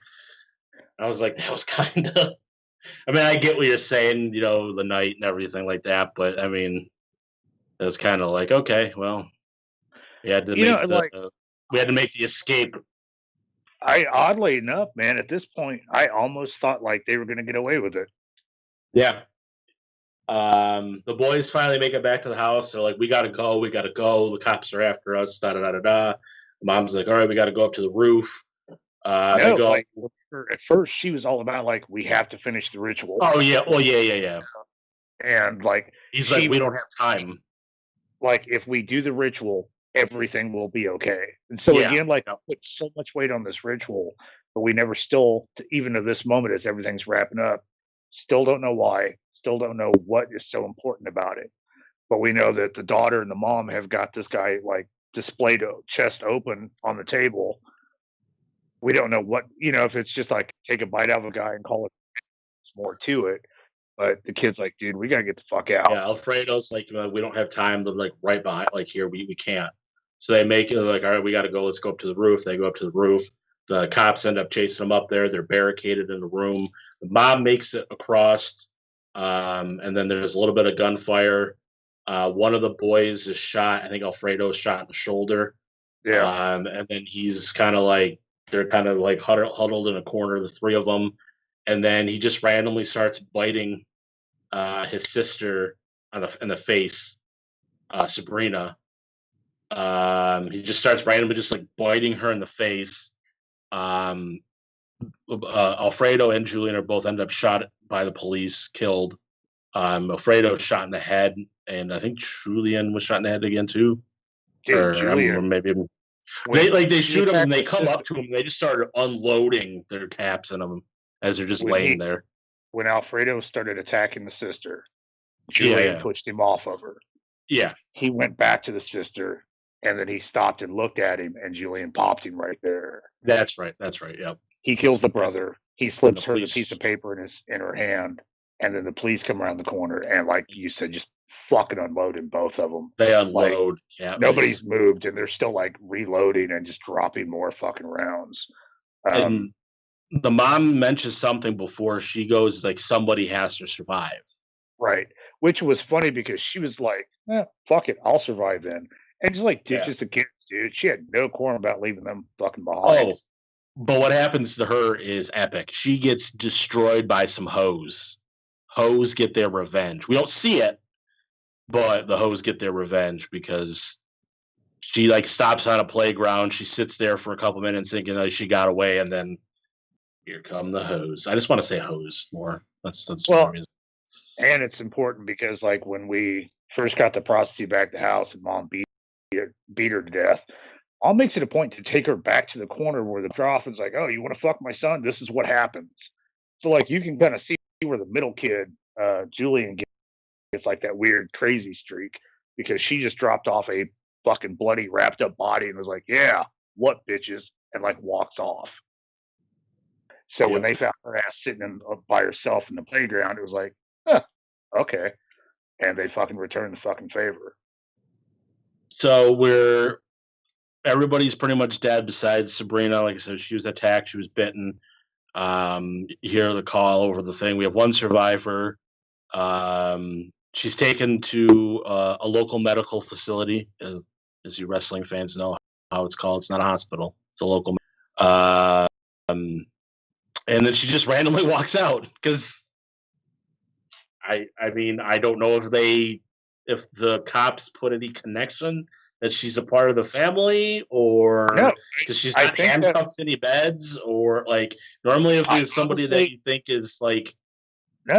[SPEAKER 5] I was like, that was kind of. I mean, I get what you're saying, you know, the night and everything like that, but I mean, it was kind of like, okay, well, we had to we had to make the escape.
[SPEAKER 6] Oddly enough, man, at this point, I almost thought like they were going to get away with it.
[SPEAKER 5] Yeah. The boys finally make it back to the house. They're like, we gotta go. The cops are after us. Da da da da da. Mom's like, all right, we gotta go up to the roof. They go.
[SPEAKER 6] Like, at first, she was all about like, we have to finish the ritual.
[SPEAKER 5] Oh yeah, well yeah.
[SPEAKER 6] And like,
[SPEAKER 5] he's like, we don't have time.
[SPEAKER 6] Like, if we do the ritual, everything will be okay. And so again, like, I put so much weight on this ritual, but we never still, even to this moment, as everything's wrapping up, still don't know why. Still don't know what is so important about it. But we know that the daughter and the mom have got this guy like displayed chest open on the table. We don't know what, if it's just like take a bite out of a guy and call it, more to it. But the kid's like, dude, we got to get the fuck out.
[SPEAKER 5] Yeah, Alfredo's like, we don't have time. They're like right behind, like here, we can't. So they make it like, all right, we got to go. Let's go up to the roof. They go up to the roof. The cops end up chasing them up there. They're barricaded in the room. The mom makes it across. And then there's a little bit of gunfire. One of the boys is shot. I think Alfredo is shot in the shoulder.
[SPEAKER 6] Yeah.
[SPEAKER 5] And then he's kind of like, they're kind of like huddled in a corner, the three of them. And then he just randomly starts biting his sister in the face, Sabrina. He just starts randomly just like biting her in the face. Alfredo and Julian are both end up shot by the police, killed. Alfredo shot in the head, and I think Julian was shot in the head again too.
[SPEAKER 6] Dude, Julian,
[SPEAKER 5] or maybe they shoot him and they come up to him. And they just started unloading their caps in him as they're just laying there.
[SPEAKER 6] When Alfredo started attacking the sister, Julian pushed him off of her.
[SPEAKER 5] Yeah,
[SPEAKER 6] he went back to the sister, and then he stopped and looked at him, and Julian popped him right there.
[SPEAKER 5] That's right. Yep.
[SPEAKER 6] He kills the brother. He slips her the piece of paper in her hand, and then the police come around the corner, and like you said, just fucking unloading both of them.
[SPEAKER 5] They unload.
[SPEAKER 6] Like, nobody's moved, and they're still like reloading and just dropping more fucking rounds.
[SPEAKER 5] And the mom mentions something before she goes like, somebody has to survive.
[SPEAKER 6] Right. Which was funny because she was like, fuck it, I'll survive then. And just like ditches the kids, dude. She had no qualm about leaving them fucking behind.
[SPEAKER 5] Oh, but what happens to her is epic. She gets destroyed by some hoes. Hoes get their revenge. We don't see it, but the hoes get their revenge because she like stops on a playground. She sits there for a couple minutes thinking that she got away, and then here come the hoes. I just want to say hoes more. That's
[SPEAKER 6] well, and it's important because like when we first got the prostitute back to the house and mom beat her to death, All makes it a point to take her back to the corner where the draw is like, oh, you want to fuck my son? This is what happens. So like you can kind of see where the middle kid, Julian, gets like that weird crazy streak because she just dropped off a fucking bloody wrapped up body and was like, yeah, what bitches, and like walks off. So when they found her ass sitting by herself in the playground, it was like, huh, okay, and they fucking returned the fucking favor.
[SPEAKER 5] So everybody's pretty much dead besides Sabrina. Like I said, she was attacked, she was bitten. You hear the call over the thing. We have one survivor. She's taken to a local medical facility. As you wrestling fans know how it's called. It's not a hospital. It's a local. And then she just randomly walks out because I mean, I don't know if the cops put any connection that she's a part of the family, or because she's not handcuffed to any beds, or like normally if there's somebody that you think is like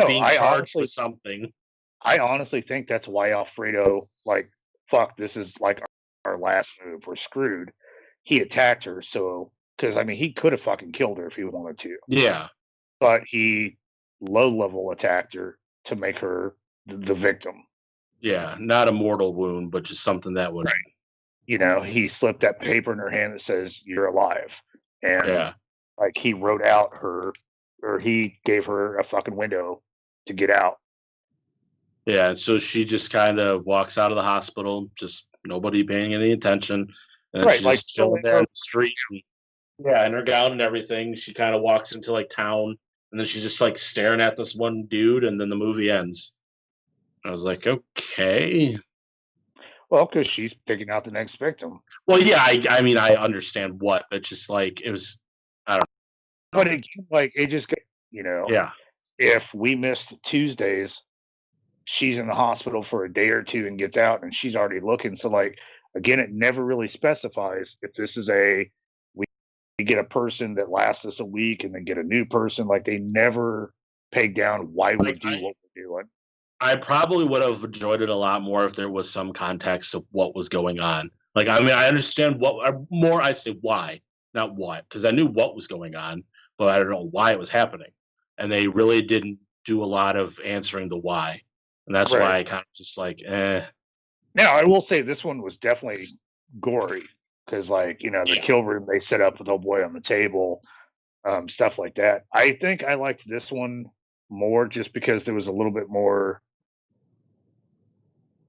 [SPEAKER 5] being charged with something.
[SPEAKER 6] I honestly think that's why Alfredo, like, fuck, this is like our last move, we're screwed. He attacked her, so because I mean he could have fucking killed her if he wanted to.
[SPEAKER 5] Yeah,
[SPEAKER 6] but he low level attacked her to make her the victim.
[SPEAKER 5] Yeah, not a mortal wound, but just something that would.
[SPEAKER 6] Right. You know, he slipped that paper in her hand that says "You're alive," and like he wrote out he gave her a fucking window to get out.
[SPEAKER 5] Yeah, so she just kind of walks out of the hospital, just nobody paying any attention, and she's like chilling there in the street. Yeah, in her gown and everything, she kind of walks into like town, and then she's just like staring at this one dude, and then the movie ends. I was like, okay.
[SPEAKER 6] Well, because she's picking out the next victim.
[SPEAKER 5] Well, yeah, I mean, I understand what, but just like it was, I don't know.
[SPEAKER 6] But it just, you know,
[SPEAKER 5] yeah.
[SPEAKER 6] If we missed Tuesdays, she's in the hospital for a day or two and gets out, and she's already looking. So, like, again, it never really specifies if this is we get a person that lasts us a week and then get a new person. Like, they never peg down why we do what we're doing.
[SPEAKER 5] I probably would have enjoyed it a lot more if there was some context of what was going on. Like, I mean, I understand I say why, not what, because I knew what was going on, but I don't know why it was happening. And they really didn't do a lot of answering the why. And that's why I kind of just like, eh.
[SPEAKER 6] Now, I will say this one was definitely gory because, like, you know, the kill room they set up with old boy on the table, stuff like that. I think I liked this one more just because there was a little bit more,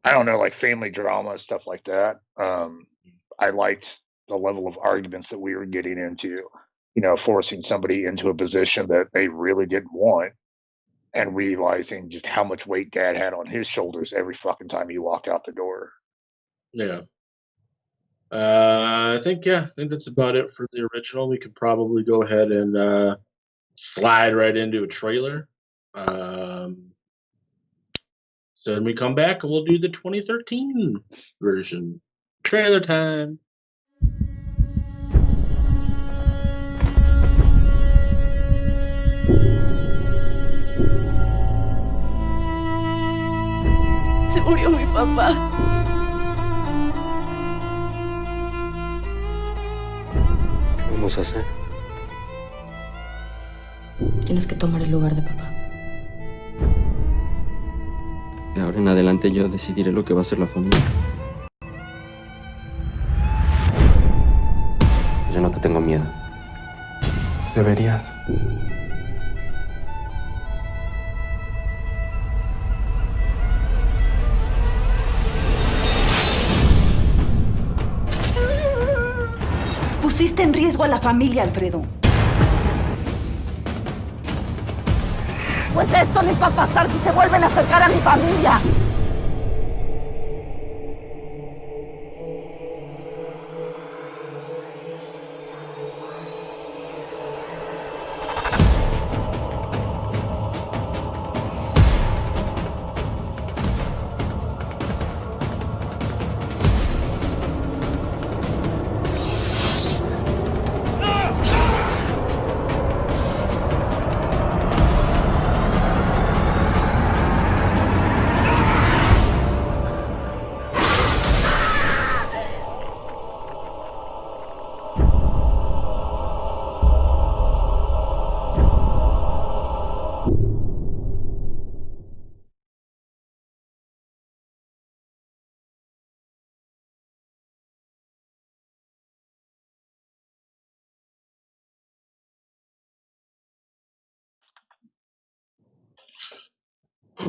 [SPEAKER 6] I don't know, like family drama, stuff like that. I liked the level of arguments that we were getting into, you know, forcing somebody into a position that they really didn't want and realizing just how much weight dad had on his shoulders every fucking time he walked out the door.
[SPEAKER 5] Yeah. I think that's about it for the original. We could probably go ahead and slide right into a trailer. So when we come back, we'll do the 2013 version. Trailer time.
[SPEAKER 7] Se murió mi papá.
[SPEAKER 8] ¿Qué vamos a hacer?
[SPEAKER 7] Tienes que tomar el lugar de papá.
[SPEAKER 8] De ahora en adelante yo decidiré lo que va a ser la familia. Yo no te tengo miedo.
[SPEAKER 9] Pues deberías.
[SPEAKER 10] Pusiste en riesgo a la familia, Alfredo. Pues esto les va a pasar si se vuelven a acercar a mi familia.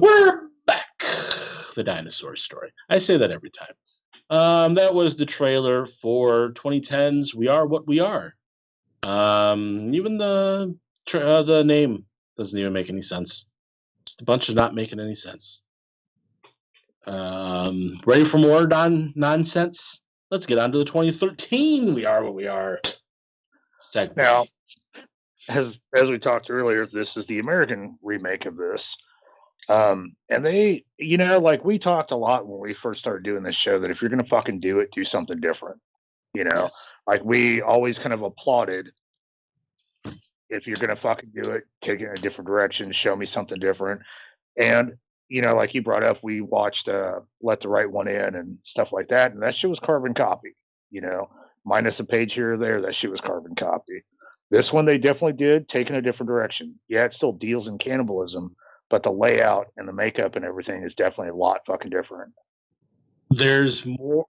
[SPEAKER 5] We're back. The dinosaur story. I say that every time. That was the trailer for 2010's We Are What We Are. Even the name doesn't even make any sense. Just a bunch of not making any sense. Ready for more nonsense? Let's get on to the 2013 We Are What We Are segment.
[SPEAKER 6] Now, as we talked earlier, this is the American remake of this. And they, like we talked a lot when we first started doing this show that if you're going to fucking do it, do something different.
[SPEAKER 5] Yes.
[SPEAKER 6] Like we always kind of applauded if you're going to fucking do it, take it in a different direction, show me something different. And, like you brought up, we watched Let the Right One In and stuff like that. And that shit was carbon copy, minus a page here or there. That shit was carbon copy. This one, they definitely did take in a different direction. Yeah, it still deals in cannibalism, but the layout and the makeup and everything is definitely a lot fucking different.
[SPEAKER 5] There's more.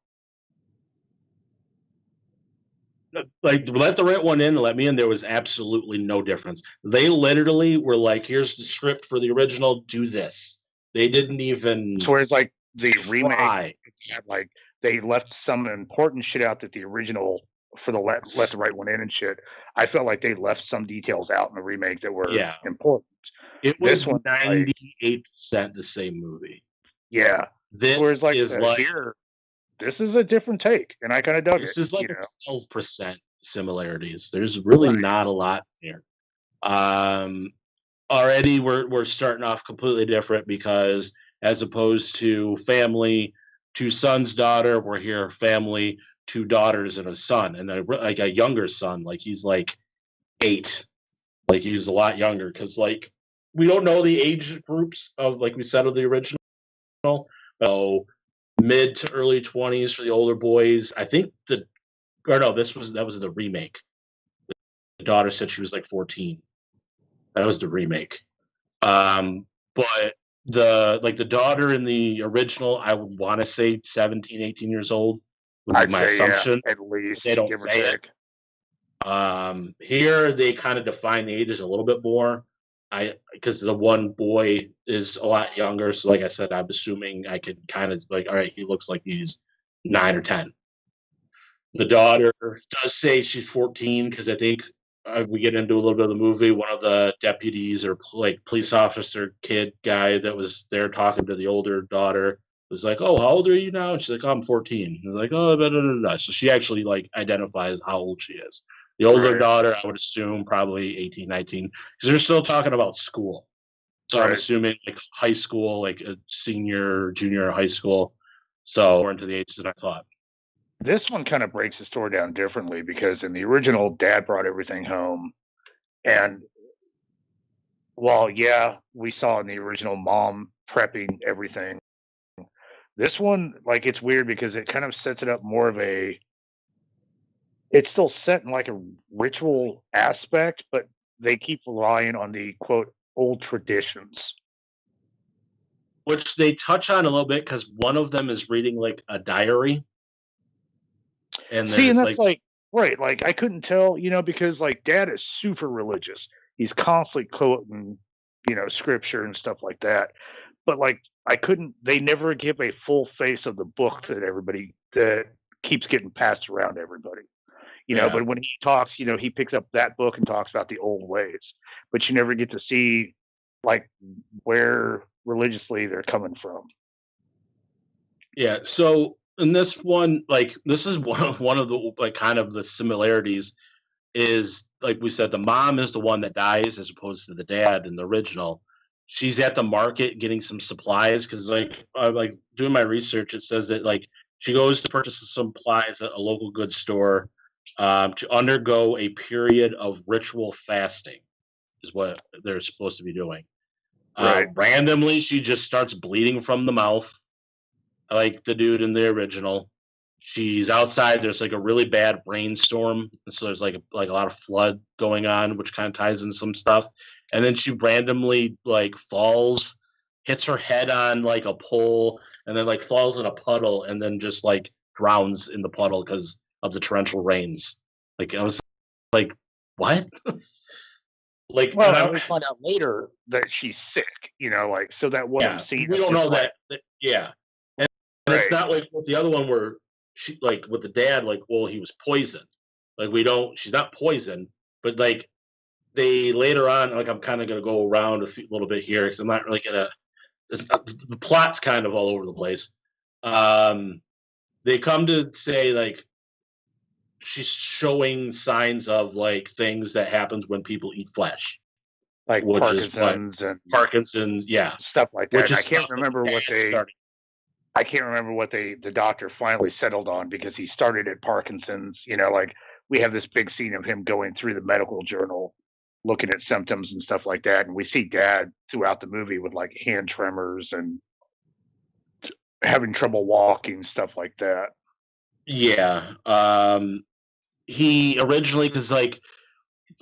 [SPEAKER 5] Like, Let the Right One In and Let Me In, there was absolutely no difference. They literally were like, here's the script for the original, do this. They didn't even.
[SPEAKER 6] So whereas like the remake, like they left some important shit out that the original for the Let the Right One In and shit, I felt like they left some details out in the remake that were important.
[SPEAKER 5] It was 98% the same movie.
[SPEAKER 6] Yeah.
[SPEAKER 5] This
[SPEAKER 6] whereas like
[SPEAKER 5] is like
[SPEAKER 6] here, this is a different take, and I kind of dug
[SPEAKER 5] this
[SPEAKER 6] it.
[SPEAKER 5] This is like 12% similarities. There's really not a lot here. Already we're starting off completely different because as opposed to family, 2 sons, daughter, we're here family, 2 daughters and a son, and a younger son. Like he's like 8. Like he's a lot younger because like we don't know the age groups of, like we said, of the original. So mid to early 20s for the older boys. I think that was the remake. The daughter said she was like 14. That was the remake. But the daughter in the original, I would want to say 17, 18 years old would be my assumption.
[SPEAKER 6] Yeah, at least
[SPEAKER 5] they don't say it. Here they kind of define the ages a little bit more. Because the one boy is a lot younger, so like I said, I'm assuming I could kind of like, all right, he looks like he's 9 or 10. The daughter does say she's 14 because I think we get into a little bit of the movie. One of the deputies or like police officer kid guy that was there talking to the older daughter was like, "Oh, how old are you now?" And she's like, "Oh, I'm 14." He's like, "Oh, blah, blah, blah, blah." So she actually like identifies how old she is. The older daughter, I would assume, probably 18, 19, because they're still talking about school. So I'm assuming like high school, like a senior, junior high school. So more into the ages than I thought.
[SPEAKER 6] This one kind of breaks the story down differently because in the original, Dad brought everything home. And while, yeah, we saw in the original Mom prepping everything, this one, like, it's weird because it kind of sets it up more of a, it's still set in like a ritual aspect, but they keep relying on the quote old traditions,
[SPEAKER 5] which they touch on a little bit because one of them is reading like a diary.
[SPEAKER 6] And that's like right, like I couldn't tell, because like Dad is super religious. He's constantly quoting, scripture and stuff like that. But like they never give a full face of the book that keeps getting passed around to everybody. But when he talks, he picks up that book and talks about the old ways. But you never get to see like where religiously they're coming from.
[SPEAKER 5] Yeah, so in this one, like this is one of the like kind of the similarities is like we said, the mom is the one that dies as opposed to the dad in the original. She's at the market getting some supplies because like doing my research, it says that like she goes to purchase some supplies at a local goods store to undergo a period of ritual fasting is what they're supposed to be doing. Randomly, she just starts bleeding from the mouth like the dude in the original. She's outside. There's like a really bad rainstorm, so there's like a lot of flood going on, which kind of ties in some stuff. And then she randomly like falls, hits her head on like a pole, and then like falls in a puddle, and then just like drowns in the puddle because of the torrential rains. Like I was like, what? Like,
[SPEAKER 6] Well,
[SPEAKER 5] and
[SPEAKER 6] and we find out later that she's sick. Like so that one scene.
[SPEAKER 5] We don't know that. Yeah, and it's
[SPEAKER 6] Right.
[SPEAKER 5] not like with the other one where she, like with the dad, like, well, he was poisoned. Like, we don't. She's not poisoned, but like they later on, like, I'm kind of gonna go around little bit here because I'm not really gonna. The plot's kind of all over the place. They come to say like she's showing signs of like things that happens when people eat flesh,
[SPEAKER 6] Like
[SPEAKER 5] which
[SPEAKER 6] Parkinson's and
[SPEAKER 5] Parkinson's, yeah,
[SPEAKER 6] stuff like that.
[SPEAKER 5] which
[SPEAKER 6] And
[SPEAKER 5] is
[SPEAKER 6] I can't
[SPEAKER 5] stuff that
[SPEAKER 6] remember what
[SPEAKER 5] dad
[SPEAKER 6] they.
[SPEAKER 5] started.
[SPEAKER 6] I can't remember what the doctor finally settled on because he started at Parkinson's. Like we have this big scene of him going through the medical journal, looking at symptoms and stuff like that, and we see Dad throughout the movie with like hand tremors and having trouble walking, stuff like that.
[SPEAKER 5] Yeah, he originally, because like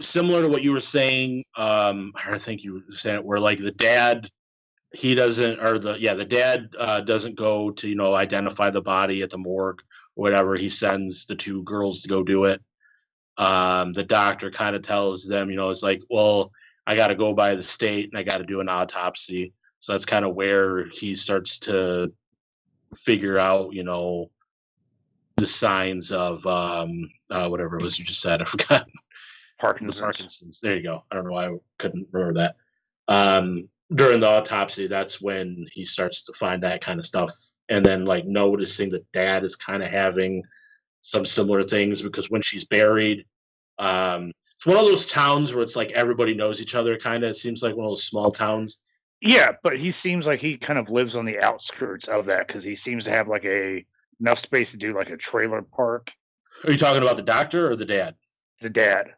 [SPEAKER 5] similar to what you were saying, I think you were saying it, where like the dad, he doesn't, or the dad doesn't go to identify the body at the morgue or whatever. He sends the two girls to go do it. The doctor kind of tells them, it's like, well, I got to go by the state and I got to do an autopsy. So that's kind of where he starts to figure out, the signs of whatever it was you just said. I forgot. Parkinson's. There you go. I don't know why I couldn't remember that. During the autopsy, that's when he starts to find that kind of stuff. And then like noticing that dad is kind of having some similar things because when she's buried, it's one of those towns where it's like everybody knows each other, kind of. It seems like one of those small towns.
[SPEAKER 6] Yeah, but he seems like he kind of lives on the outskirts of that because he seems to have like enough space to do like a trailer park.
[SPEAKER 5] Are you talking about the doctor or the dad?
[SPEAKER 6] The dad.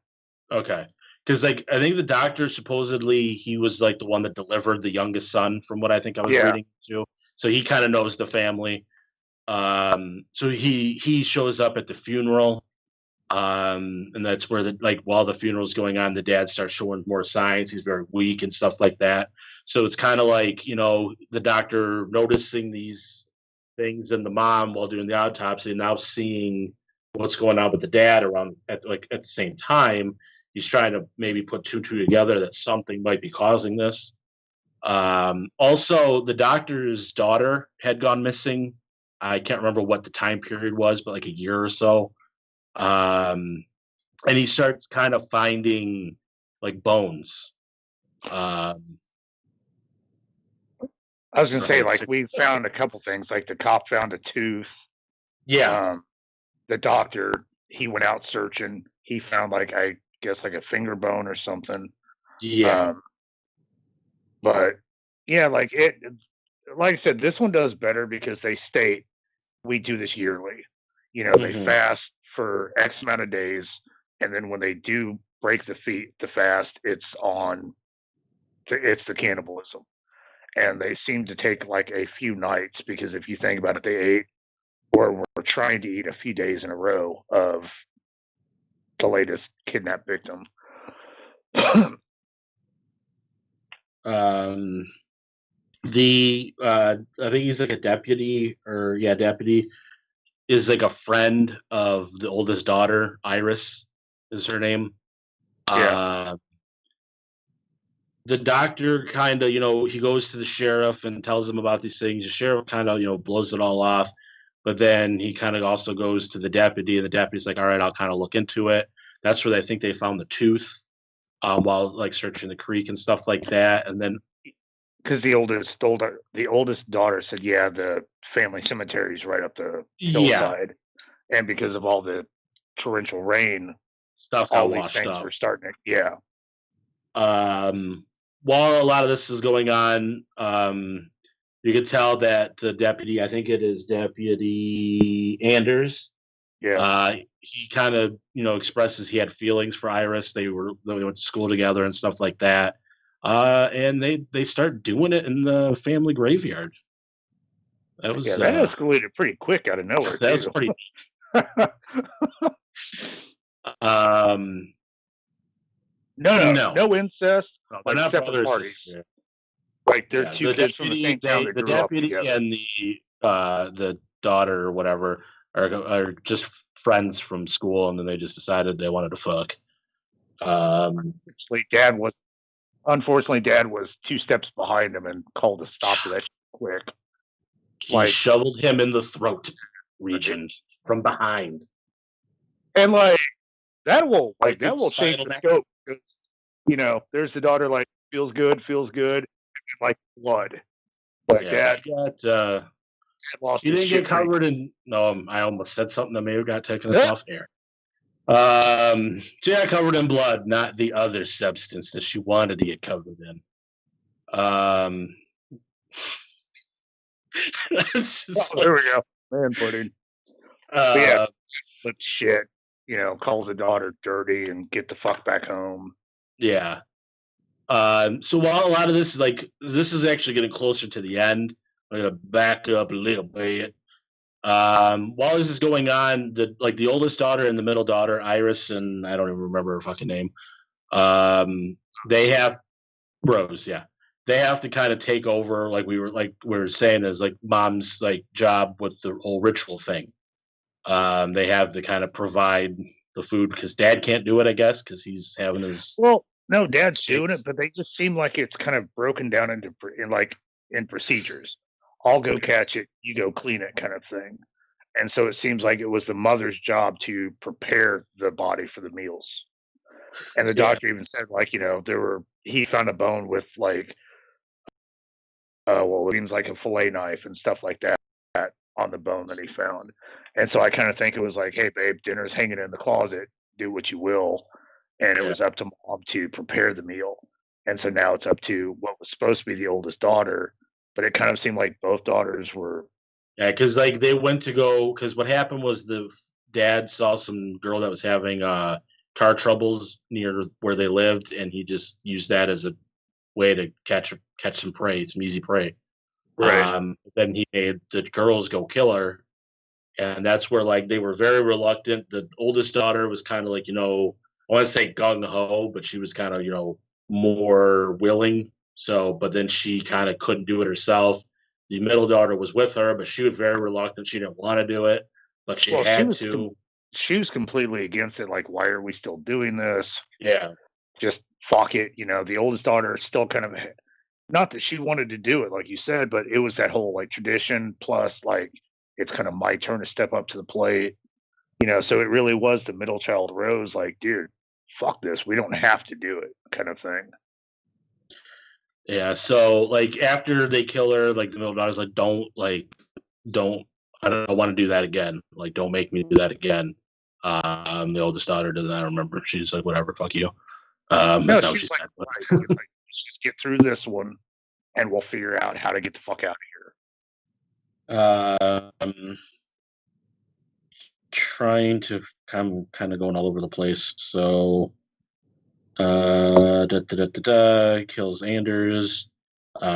[SPEAKER 5] Okay. Because like I think the doctor supposedly he was like the one that delivered the youngest son, from what I think I was reading too. So he kind of knows the family. So he shows up at the funeral. And that's where while the funeral's going on, the dad starts showing more signs. He's very weak and stuff like that. So it's kind of like, the doctor noticing these things in the mom while doing the autopsy, and now seeing what's going on with the dad around at the same time. He's trying to maybe put two together that something might be causing this. Also, the doctor's daughter had gone missing. I can't remember what the time period was, but like a year or so. And he starts kind of finding like bones.
[SPEAKER 6] I was gonna say, like, we found a couple things. Like the cop found a tooth.
[SPEAKER 5] Yeah.
[SPEAKER 6] The doctor, he went out searching. He found like I guess like a finger bone or something.
[SPEAKER 5] Yeah.
[SPEAKER 6] But yeah, like I said, this one does better because they state we do this yearly. They fast for X amount of days, and then when they do break the fast, it's the cannibalism. And they seem to take like a few nights because if you think about it, they ate or were trying to eat a few days in a row of the latest kidnapped victim.
[SPEAKER 5] I think he's like a deputy is like a friend of the oldest daughter. Iris is her name.
[SPEAKER 6] Yeah.
[SPEAKER 5] The doctor kind of, he goes to the sheriff and tells him about these things. The sheriff kind of, blows it all off. But then he kind of also goes to the deputy, and the deputy's like, all right, I'll kind of look into it. That's where they think they found the tooth while like searching the creek and stuff like that. And then
[SPEAKER 6] because the oldest daughter said, yeah, the family cemetery is right up the hillside. And because of all the torrential rain,
[SPEAKER 5] stuff got washed up.
[SPEAKER 6] Were starting to,
[SPEAKER 5] while a lot of this is going on, you could tell that the deputy, I think it is Deputy Anders.
[SPEAKER 6] Yeah.
[SPEAKER 5] He kind of, expresses he had feelings for Iris. They went to school together and stuff like that. And they start doing it in the family graveyard. That was
[SPEAKER 6] that escalated pretty quick out of nowhere.
[SPEAKER 5] That was pretty
[SPEAKER 6] No incest.
[SPEAKER 5] No, they're not
[SPEAKER 6] separate parties. Like they're two kids from the same town.
[SPEAKER 5] The deputy and the daughter or whatever are just friends from school, and then they just decided they wanted to fuck.
[SPEAKER 6] Unfortunately, Dad was 2 steps behind him and called a stop to that shit quick.
[SPEAKER 5] He shoveled him in the throat region from behind.
[SPEAKER 6] And that will change the scope because there's the daughter feels good, and like blood. Like Dad lost.
[SPEAKER 5] He didn't get covered in. No, I almost said something that may have got taken us off air. She got covered in blood, not the other substance that she wanted to get covered in.
[SPEAKER 6] There we go. Man pudding. But shit, calls the daughter dirty and get the fuck back home.
[SPEAKER 5] Yeah. So while a lot of this is this is actually getting closer to the end, I'm gonna back up a little bit. While this is going on, the oldest daughter and the middle daughter, Iris, and I don't even remember her fucking name. They have Rose, yeah. They have to kind of take over, we were saying, is mom's job with the whole ritual thing. They have to kind of provide the food because Dad can't do it, I guess, because he's having his.
[SPEAKER 6] Well, no, Dad's doing it, but they just seem like it's kind of broken down in procedures. I'll go catch it, you go clean it, kind of thing. And so it seems like it was the mother's job to prepare the body for the meals. And the doctor even said, he found a bone with it seems like a fillet knife and stuff like that on the bone that he found. And so I kind of think it was hey, babe, dinner's hanging in the closet. Do what you will. And it was up to Mom to prepare the meal. And so now it's up to what was supposed to be the oldest daughter. But it kind of seemed like both daughters were.
[SPEAKER 5] Yeah, because they went to go. Because what happened was the dad saw some girl that was having car troubles near where they lived, and he just used that as a way to catch some prey, some easy prey.
[SPEAKER 6] Right.
[SPEAKER 5] Then he made the girls go kill her, and that's where they were very reluctant. The oldest daughter was kind of I want to say gung ho, but she was kind of more willing. So, but then she kind of couldn't do it herself. The middle daughter was with her, but she was very reluctant. She didn't want to do it, but she had to.
[SPEAKER 6] She was completely against it. Why are we still doing this?
[SPEAKER 5] Yeah.
[SPEAKER 6] Just fuck it. The oldest daughter still kind of, not that she wanted to do it, like you said, but it was that whole tradition plus it's kind of my turn to step up to the plate. So it really was the middle child Rose, dude, fuck this. We don't have to do it kind of thing.
[SPEAKER 5] Yeah, so after they kill her, the middle daughter's don't I don't want to do that again. Don't make me do that again. The oldest daughter doesn't. I don't remember. She's whatever, fuck you. That's not what she said.
[SPEAKER 6] Just get through this one, and we'll figure out how to get the fuck out
[SPEAKER 5] of here. Trying to kind of going all over the place. So. Kills Anders.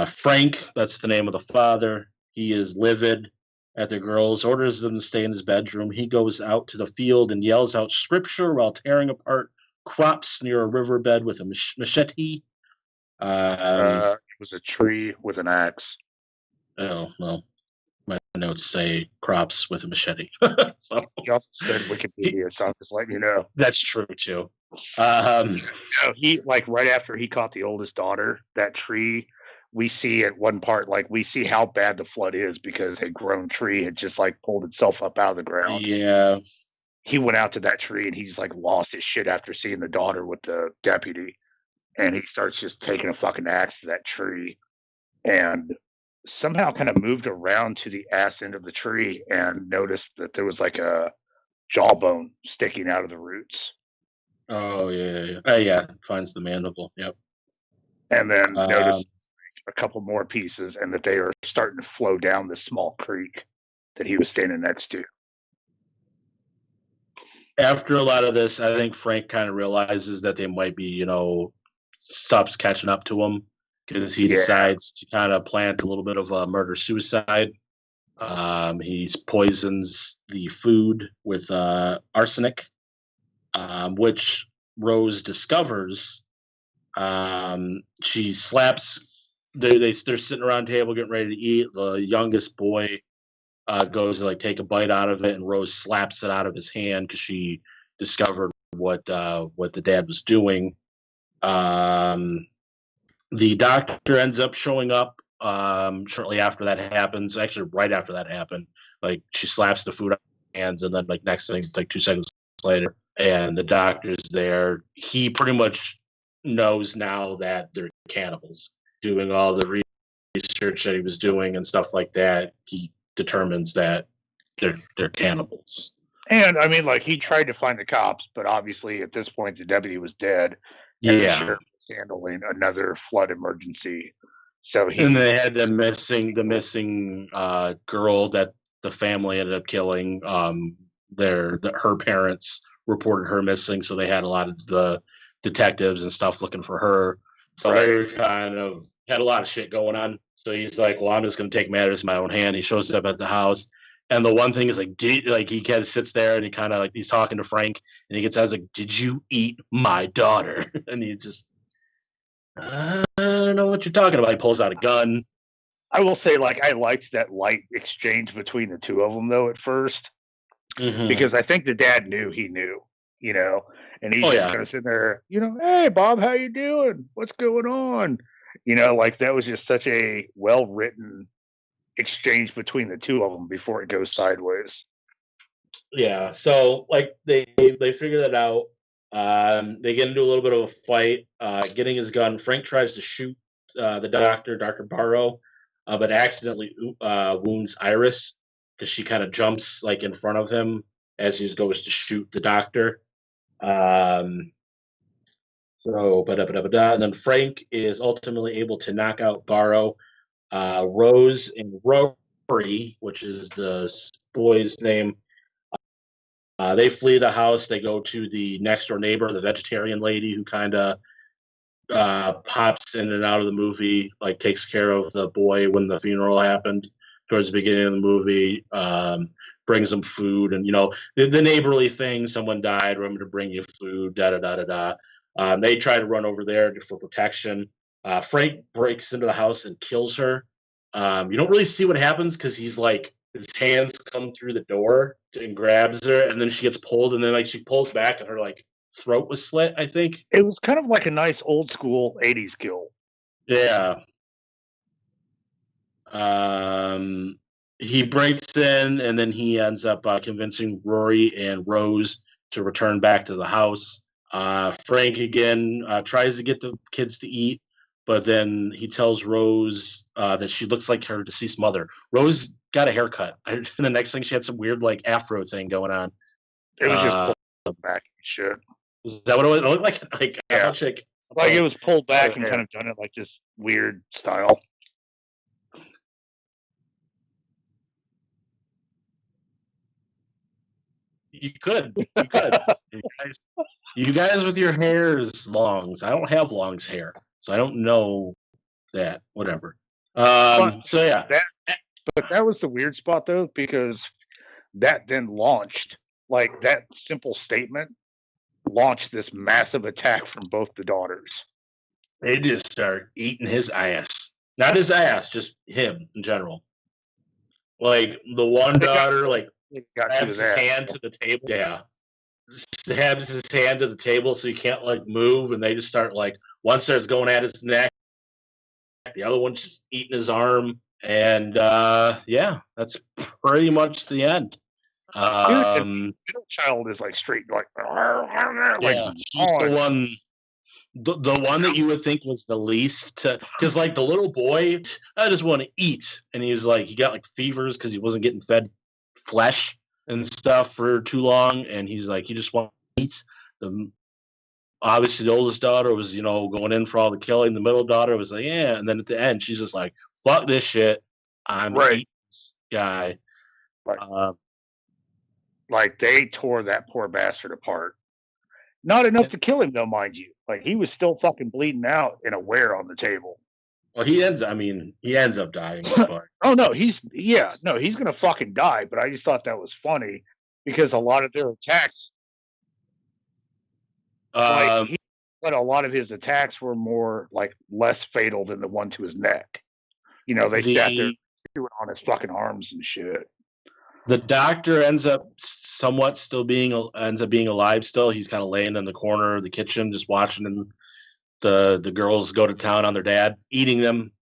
[SPEAKER 5] Frank, that's the name of the father. He is livid at the girls, orders them to stay in his bedroom. He goes out to the field and yells out scripture while tearing apart crops near a riverbed with a machete.
[SPEAKER 6] It was a tree with an axe.
[SPEAKER 5] Oh, well, my notes say crops with a machete. So
[SPEAKER 6] he also said Wikipedia, so I'm just letting you know.
[SPEAKER 5] That's true, too.
[SPEAKER 6] He right after he caught the oldest daughter, that tree, we see at one part we see how bad the flood is because a grown tree had just pulled itself up out of the ground.
[SPEAKER 5] Yeah,
[SPEAKER 6] he went out to that tree and he's lost his shit after seeing the daughter with the deputy, and he starts just taking a fucking axe to that tree and somehow kind of moved around to the ass end of the tree and noticed that there was a jawbone sticking out of the roots.
[SPEAKER 5] Oh, yeah. Finds the mandible. Yep.
[SPEAKER 6] And then noticed a couple more pieces and that they are starting to flow down this small creek that he was standing next to.
[SPEAKER 5] After a lot of this, I think Frank kind of realizes that they might be, stops catching up to him because he decides to kind of plant a little bit of a murder-suicide. He poisons the food with arsenic. Which Rose discovers. She slaps. They're sitting around the table getting ready to eat. The youngest boy goes to take a bite out of it, and Rose slaps it out of his hand because she discovered what the dad was doing. The doctor ends up showing up shortly after that happens. Actually, right after that happened, like she slaps the food out of her hands, and then like next thing, like 2 seconds later, and the doctor's there. He pretty much knows now that they're cannibals. Doing all the research that he was doing and stuff like that, he determines that they're cannibals.
[SPEAKER 6] And I mean, like, he tried to find the cops, but obviously at this point the deputy was dead. And the sheriff was handling another flood emergency. So
[SPEAKER 5] and they had the missing girl that the family ended up killing. Her parents reported her missing, so they had a lot of the detectives and stuff looking for her. So they were kind of had a lot of shit going on. So he's like, "Well, I'm just going to take matters in my own hand." He shows up at the house, and the one thing is like, he kind of sits there and he kind of like he's talking to Frank, and he gets out like, "Did you eat my daughter?" And he just, I don't know what you're talking about. He pulls out a gun.
[SPEAKER 6] I will say, like, I liked that light exchange between the two of them though at first, because I think the dad knew he knew, you know, and he's just kind of sitting there, you know, "Hey, Bob, how you doing? What's going on?" You know, like that was just such a well written exchange between the two of them before it goes sideways.
[SPEAKER 5] Yeah, so like they figure that out. They get into a little bit of a fight. Getting his gun, Frank tries to shoot the doctor, Dr. Barrow, but accidentally wounds Iris because she kind of jumps like in front of him as he goes to shoot the doctor. And then Frank is ultimately able to knock out Barrow. Rose and Rory, which is the boy's name, they flee the house. They go to the next door neighbor, the vegetarian lady who kind of pops in and out of the movie, like takes care of the boy when the funeral happened towards the beginning of the movie, brings them food. And, you know, the neighborly thing, someone died, remember to bring you food, da-da-da-da-da. They try to run over there for protection. Frank breaks into the house and kills her. You don't really see what happens because he's like, his hands come through the door and grabs her, and then she gets pulled, and then like she pulls back, and her like throat was slit. I think
[SPEAKER 6] it was kind of like a nice old school '80s kill.
[SPEAKER 5] Yeah. He breaks in, and then he ends up convincing Rory and Rose to return back to the house. Frank again tries to get the kids to eat, but then he tells Rose that she looks like her deceased mother. Rose got a haircut. And the next thing, she had some weird like afro thing going on.
[SPEAKER 6] It was just pulled back and shit.
[SPEAKER 5] Is that what it looked like? Like,
[SPEAKER 6] yeah. Like it was pulled back and kind of done it like this weird style.
[SPEAKER 5] You could. You guys with your hair's longs. I don't have longs hair, so I don't know that. Whatever. So yeah.
[SPEAKER 6] But that was the weird spot though, because that then launched, like that simple statement launched this massive attack from both the daughters.
[SPEAKER 5] They just start eating his ass. Not his ass, just him in general. Like the one daughter, like stabs his hand to the table. Yeah. Stabs his hand to the table so he can't like move, and they just start like one starts going at his neck, the other one's just eating his arm, and yeah, that's pretty much the end.
[SPEAKER 6] The middle child is like straight like
[SPEAKER 5] yeah, she's the one that you would think was the least, because like the little boy, I just want to eat, and he was like, he got like fevers because he wasn't getting fed flesh and stuff for too long, and he's like, you just want to eat. Obviously the oldest daughter was, you know, going in for all the killing. The middle daughter was like, yeah, and then at the end she's just like, fuck this shit, I'm eating this guy.
[SPEAKER 6] Like they tore that poor bastard apart. Not enough to kill him though, mind you. Like he was still fucking bleeding out and aware on the table.
[SPEAKER 5] Well, he ends up dying.
[SPEAKER 6] Oh no, he's gonna fucking die. But I just thought that was funny because a lot of their attacks, but a lot of his attacks were more like less fatal than the one to his neck. You know, they sat there chewing on his fucking arms and shit.
[SPEAKER 5] The doctor ends up being alive still. He's kind of laying in the corner of the kitchen, just watching them. The girls go to town on their dad, eating them.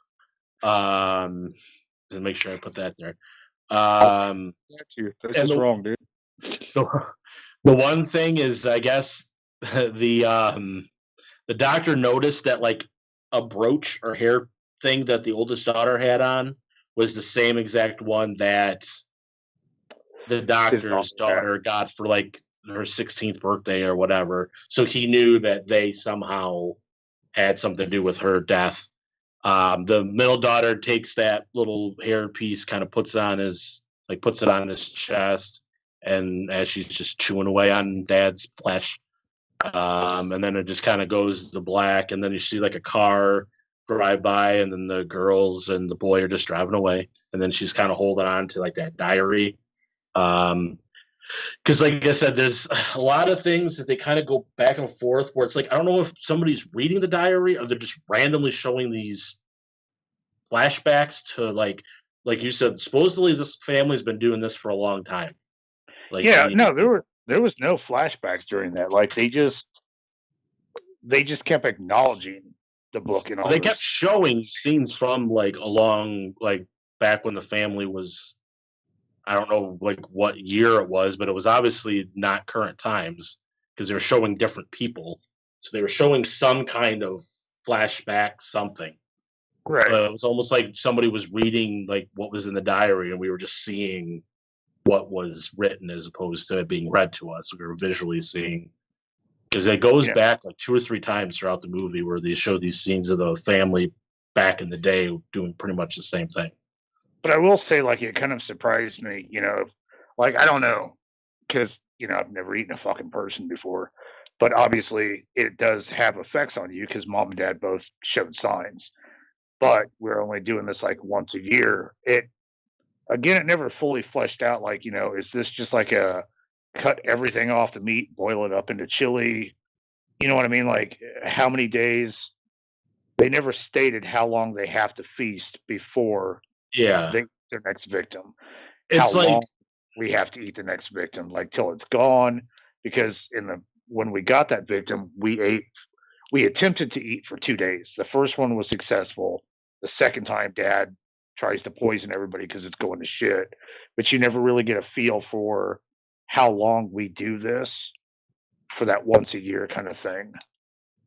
[SPEAKER 5] To make sure I put that there.
[SPEAKER 6] That's just wrong, dude.
[SPEAKER 5] The one thing is, I guess the doctor noticed that like a brooch or hair thing that the oldest daughter had on was the same exact one that the doctor's daughter got for like her 16th birthday or whatever. So he knew that they somehow had something to do with her death. The middle daughter takes that little hair piece, kind of puts it on his chest, and as she's just chewing away on Dad's flesh, and then it just kind of goes to black, and then you see like a car drive by, and then the girls and the boy are just driving away, and then she's kind of holding on to like that diary. Because like I said, there's a lot of things that they kind of go back and forth where it's like, I don't know if somebody's reading the diary or they're just randomly showing these flashbacks to like you said, supposedly this family's been doing this for a long time. Like,
[SPEAKER 6] yeah, no, there was no flashbacks during that. Like they just kept acknowledging the book and all.
[SPEAKER 5] They kept showing scenes from like along like back when the family was, I don't know like what year it was, but it was obviously not current times because they were showing different people. So they were showing some kind of flashback, something.
[SPEAKER 6] Right.
[SPEAKER 5] It was almost like somebody was reading like what was in the diary, and we were just seeing what was written as opposed to it being read to us. We were visually seeing, because it goes back like 2 or 3 times throughout the movie where they show these scenes of the family back in the day doing pretty much the same thing.
[SPEAKER 6] But I will say, like, it kind of surprised me, like, I don't know, because, I've never eaten a fucking person before, but obviously it does have effects on you because mom and dad both showed signs, but we're only doing this like once a year. It never fully fleshed out, like, is this just like a cut everything off the meat, boil it up into chili? You know what I mean? Like, how many days? They never stated how long they have to feast before they eat their next victim.
[SPEAKER 5] It's
[SPEAKER 6] how
[SPEAKER 5] like
[SPEAKER 6] long we have to eat the next victim, like till it's gone. Because when we got that victim, we attempted to eat for 2 days. The first one was successful. The second time, Dad tries to poison everybody because it's going to shit. But you never really get a feel for how long we do this for that once a year kind of thing.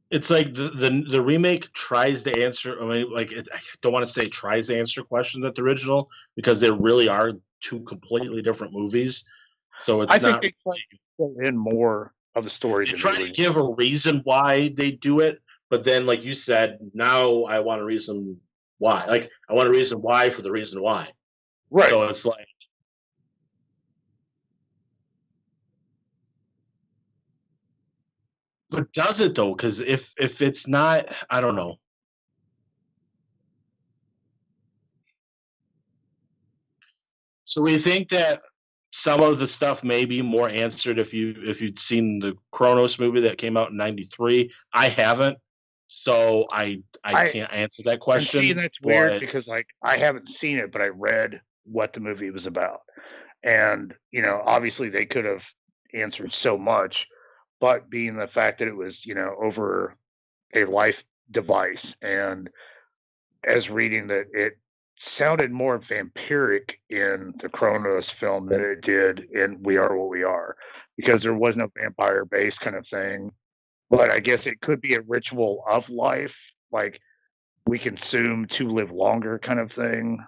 [SPEAKER 5] It's like the remake tries to answer. I mean, like I don't want to say tries to answer questions at the original because there really are 2 completely different movies. So it's not.
[SPEAKER 6] Think they put in more of the story.
[SPEAKER 5] They try to give a reason why they do it, but then, like you said, now I want a reason why. Like I want a reason why for the reason why.
[SPEAKER 6] Right.
[SPEAKER 5] So it's like. But does it though? Because if it's not, I don't know. So we think that some of the stuff may be more answered if you'd seen the Kronos movie that came out in '93. I haven't, so I can't answer that question.
[SPEAKER 6] See, that's weird because like I haven't seen it, but I read what the movie was about, and obviously they could have answered so much. But being the fact that it was, over a life device, and as reading that it sounded more vampiric in the Kronos film than it did in We Are What We Are, because there was no vampire base kind of thing. But I guess it could be a ritual of life, like we consume to live longer kind of thing.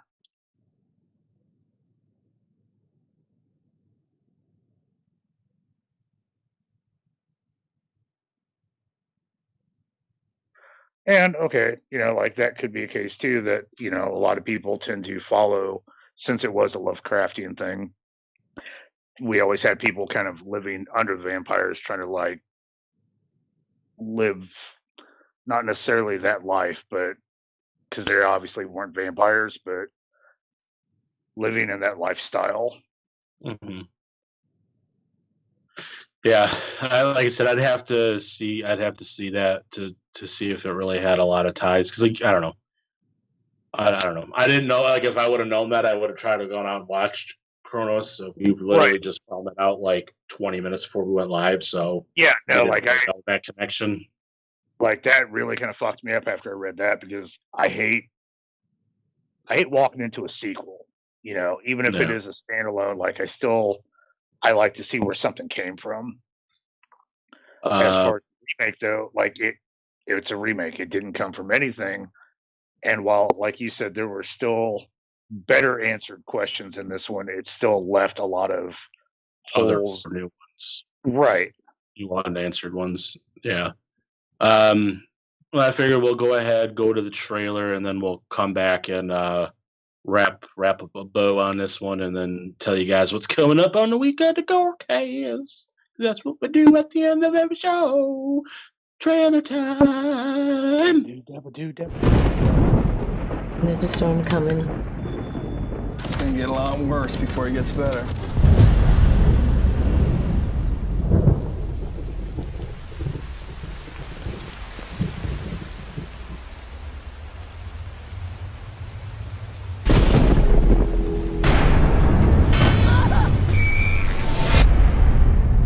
[SPEAKER 6] And okay, like that could be a case too that, a lot of people tend to follow, since it was a Lovecraftian thing. We always had people kind of living under the vampires trying to like live not necessarily that life, but because they obviously weren't vampires, but living in that lifestyle.
[SPEAKER 5] Mm-hmm. Yeah, like I said, I'd have to see that to see if it really had a lot of ties. Because like I don't know, I don't know. I didn't know. Like if I would have known that, I would have tried to go out and watched Kronos. So we literally just found that out like 20 minutes before we went live. So
[SPEAKER 6] yeah, no,
[SPEAKER 5] we
[SPEAKER 6] like
[SPEAKER 5] didn't really know that connection.
[SPEAKER 6] Like that really kind of fucked me up after I read that because I hate walking into a sequel. You know, even if it is a standalone, like I like to see where something came from. As far as the remake, though, like it's a remake. It didn't come from anything. And while, like you said, there were still better answered questions in this one, it still left a lot of holes.
[SPEAKER 5] Other new ones.
[SPEAKER 6] Right.
[SPEAKER 5] You unanswered ones. Yeah. Well, I figure we'll go ahead, go to the trailer, and then we'll come back and wrap up a bow on this one, and then tell you guys what's coming up on the weekend of GoreCast. That's what we do at the end of every show. Trailer time.
[SPEAKER 7] There's a storm coming.
[SPEAKER 11] It's gonna get a lot worse before it gets better.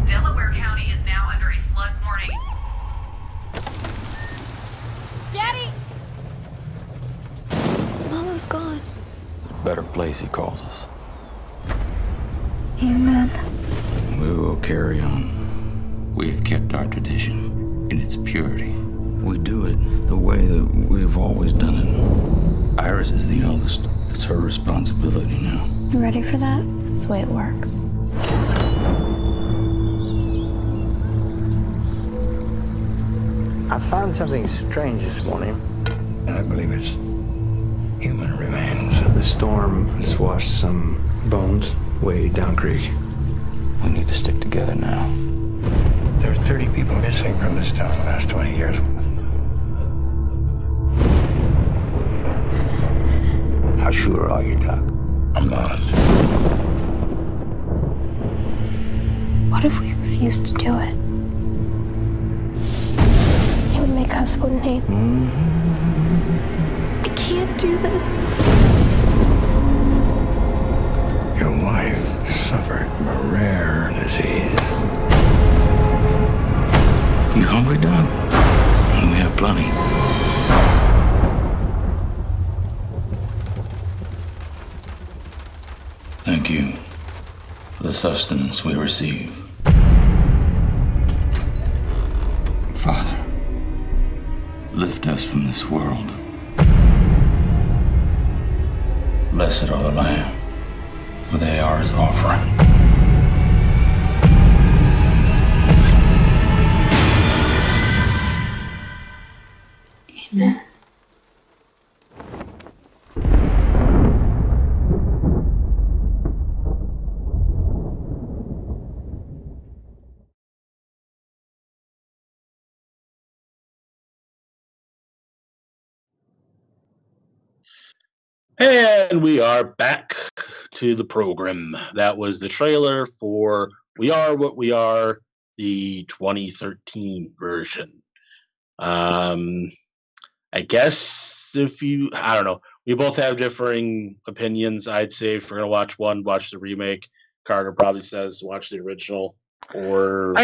[SPEAKER 12] Delaware County is now under a flood warning.
[SPEAKER 13] Daddy! Mama's gone.
[SPEAKER 14] Better place, he calls us.
[SPEAKER 13] Amen.
[SPEAKER 14] We will carry on. We have kept our tradition in its purity. We do it the way that we've always done it. Iris is the eldest. It's her responsibility now.
[SPEAKER 13] You ready for that? That's the way it works.
[SPEAKER 15] I found something strange this morning.
[SPEAKER 14] And I believe it's human remains.
[SPEAKER 9] The storm has washed some bones way down creek.
[SPEAKER 14] We need to stick together now. There are 30 people missing from this town the last 20 years. How sure are you, Doc? I'm not.
[SPEAKER 13] What if we refused to do it? It would make us, wouldn't he? I can't do this.
[SPEAKER 14] Your wife suffered from a rare disease. You hungry, Doc? We have plenty. Thank you for the sustenance we receive. Father, lift us from this world. Blessed are the Lamb, for they are his offering.
[SPEAKER 13] Amen.
[SPEAKER 5] And we are back to the program. That was the trailer for We Are What We Are, the 2013 version. I guess I don't know. We both have differing opinions. I'd say if we're going to watch one, watch the remake. Carter probably says watch the original, or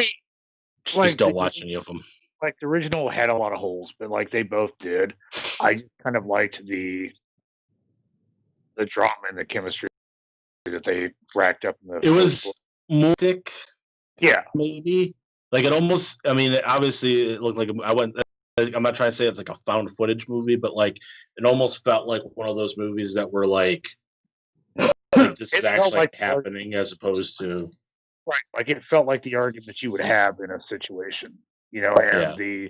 [SPEAKER 5] just don't watch any of them.
[SPEAKER 6] Like the original had a lot of holes, but like they both did. I kind of liked the drama and the chemistry that they racked up in the
[SPEAKER 5] It was more thick,
[SPEAKER 6] yeah,
[SPEAKER 5] maybe. Like it almost. I mean, obviously, it looked like I'm not trying to say it's like a found footage movie, but like it almost felt like one of those movies that were like this is actually like happening as opposed to
[SPEAKER 6] right. Like it felt like the argument you would have in a situation, you know, and the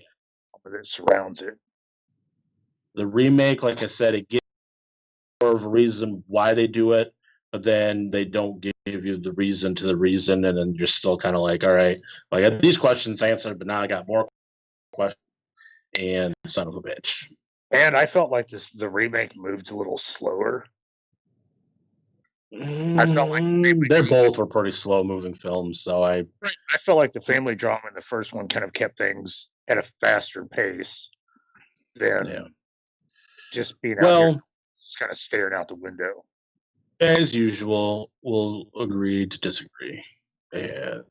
[SPEAKER 6] that surrounds it.
[SPEAKER 5] The remake, like I said, it gives more of a reason why they do it, but then they don't give you the reason to the reason, and then you're still kind of like, all right, I got these questions answered, but now I got more questions. And son of a bitch.
[SPEAKER 6] And I felt like the remake moved a little slower.
[SPEAKER 5] I felt like they both were pretty slow moving films, so I
[SPEAKER 6] felt like the family drama in the first one kind of kept things at a faster pace than just being out here just kind of staring out the window.
[SPEAKER 5] As usual, we'll agree to disagree. And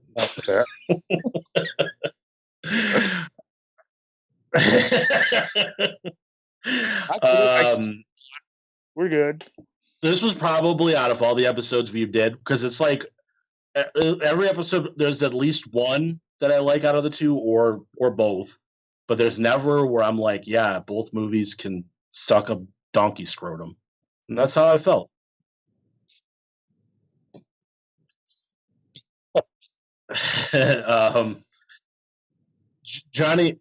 [SPEAKER 6] we're good.
[SPEAKER 5] This was probably out of all the episodes we did, because it's like every episode there's at least one that I like out of the two, or both. But there's never where I'm like, yeah, both movies can suck a donkey scrotum. And that's how I felt. Johnny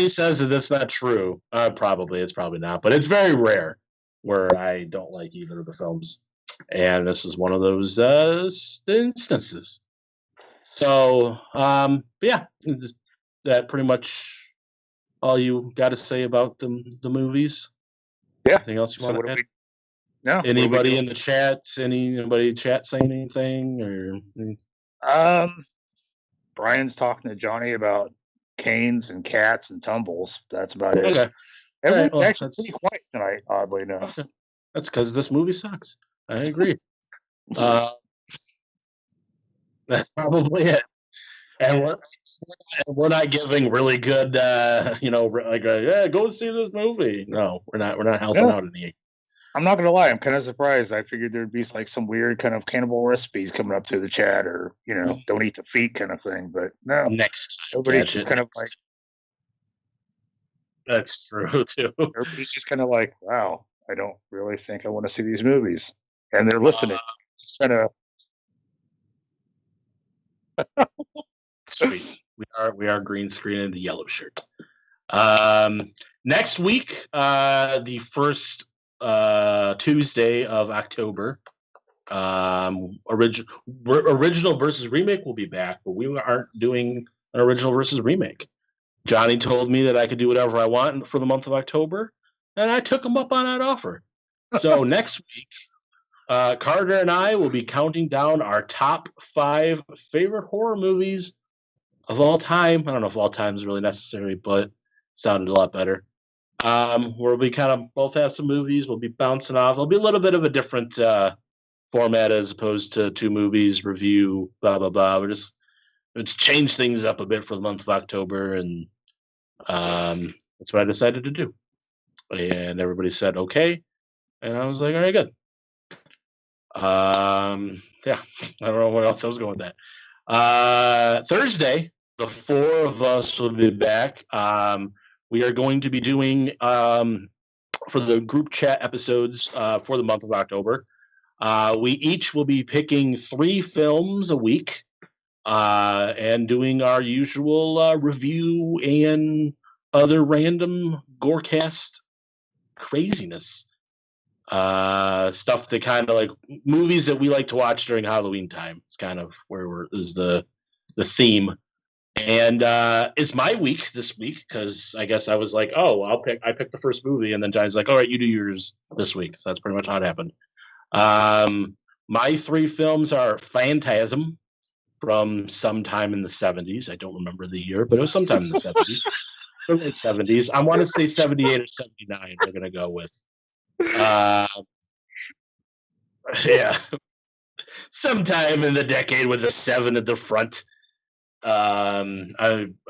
[SPEAKER 5] says that that's not true. It's probably not, but it's very rare where I don't like either of the films, and this is one of those instances. So, yeah, that pretty much all you got to say about the movies.
[SPEAKER 6] Yeah.
[SPEAKER 5] Anything else you want to add?
[SPEAKER 6] No.
[SPEAKER 5] Anybody in the chat? Anybody chat saying anything? Or
[SPEAKER 6] Brian's talking to Johnny about canes and cats and tumbles. That's about it.
[SPEAKER 5] Okay.
[SPEAKER 6] Everyone's actually pretty quiet tonight, oddly enough.
[SPEAKER 5] Okay. That's because this movie sucks. I agree. That's probably it. And we're not giving really good, go see this movie. No, we're not helping out any.
[SPEAKER 6] I'm not gonna lie, I'm kind of surprised. I figured there'd be like some weird kind of cannibal recipes coming up to the chat, or don't eat the feet kind of thing. But no,
[SPEAKER 5] next time,
[SPEAKER 6] everybody's just kind of like.
[SPEAKER 5] That's true too.
[SPEAKER 6] Everybody's just kind of like, wow, I don't really think I want to see these movies, and they're listening. Just kind of.
[SPEAKER 5] Sweet. We are green screening the yellow shirt. Next week, the first Tuesday of October, original versus remake will be back, but we aren't doing an original versus remake. Johnny told me that I could do whatever I want for the month of October, and I took him up on that offer. So next week, Carter and I will be counting down our top 5 favorite horror movies of all time. I don't know if all time is really necessary, but it sounded a lot better. Where we kind of both have some movies. We'll be bouncing off. It'll be a little bit of a different format as opposed to 2 movies review, blah, blah, blah. Let's change things up a bit for the month of October, and that's what I decided to do. And everybody said, okay. And I was like, all right, good. Yeah, I don't know where else I was going with that. Thursday, the 4 of us will be back. We are going to be doing, for the group chat episodes for the month of October, we each will be picking 3 films a week and doing our usual review and other random GoreCast craziness. Stuff that kind of like movies that we like to watch during Halloween time. It's kind of where is the theme. And it's my week this week, because I guess I was like, oh, I picked the first movie, and then Johnny's like, all right, you do yours this week. So that's pretty much how it happened. My 3 films are Phantasm from sometime in the 70s. I don't remember the year, but it was sometime in the 70s. Late 70s. I want to say 78 or 79 we're going to go with. Yeah. Sometime in the decade with a 7 at the front. I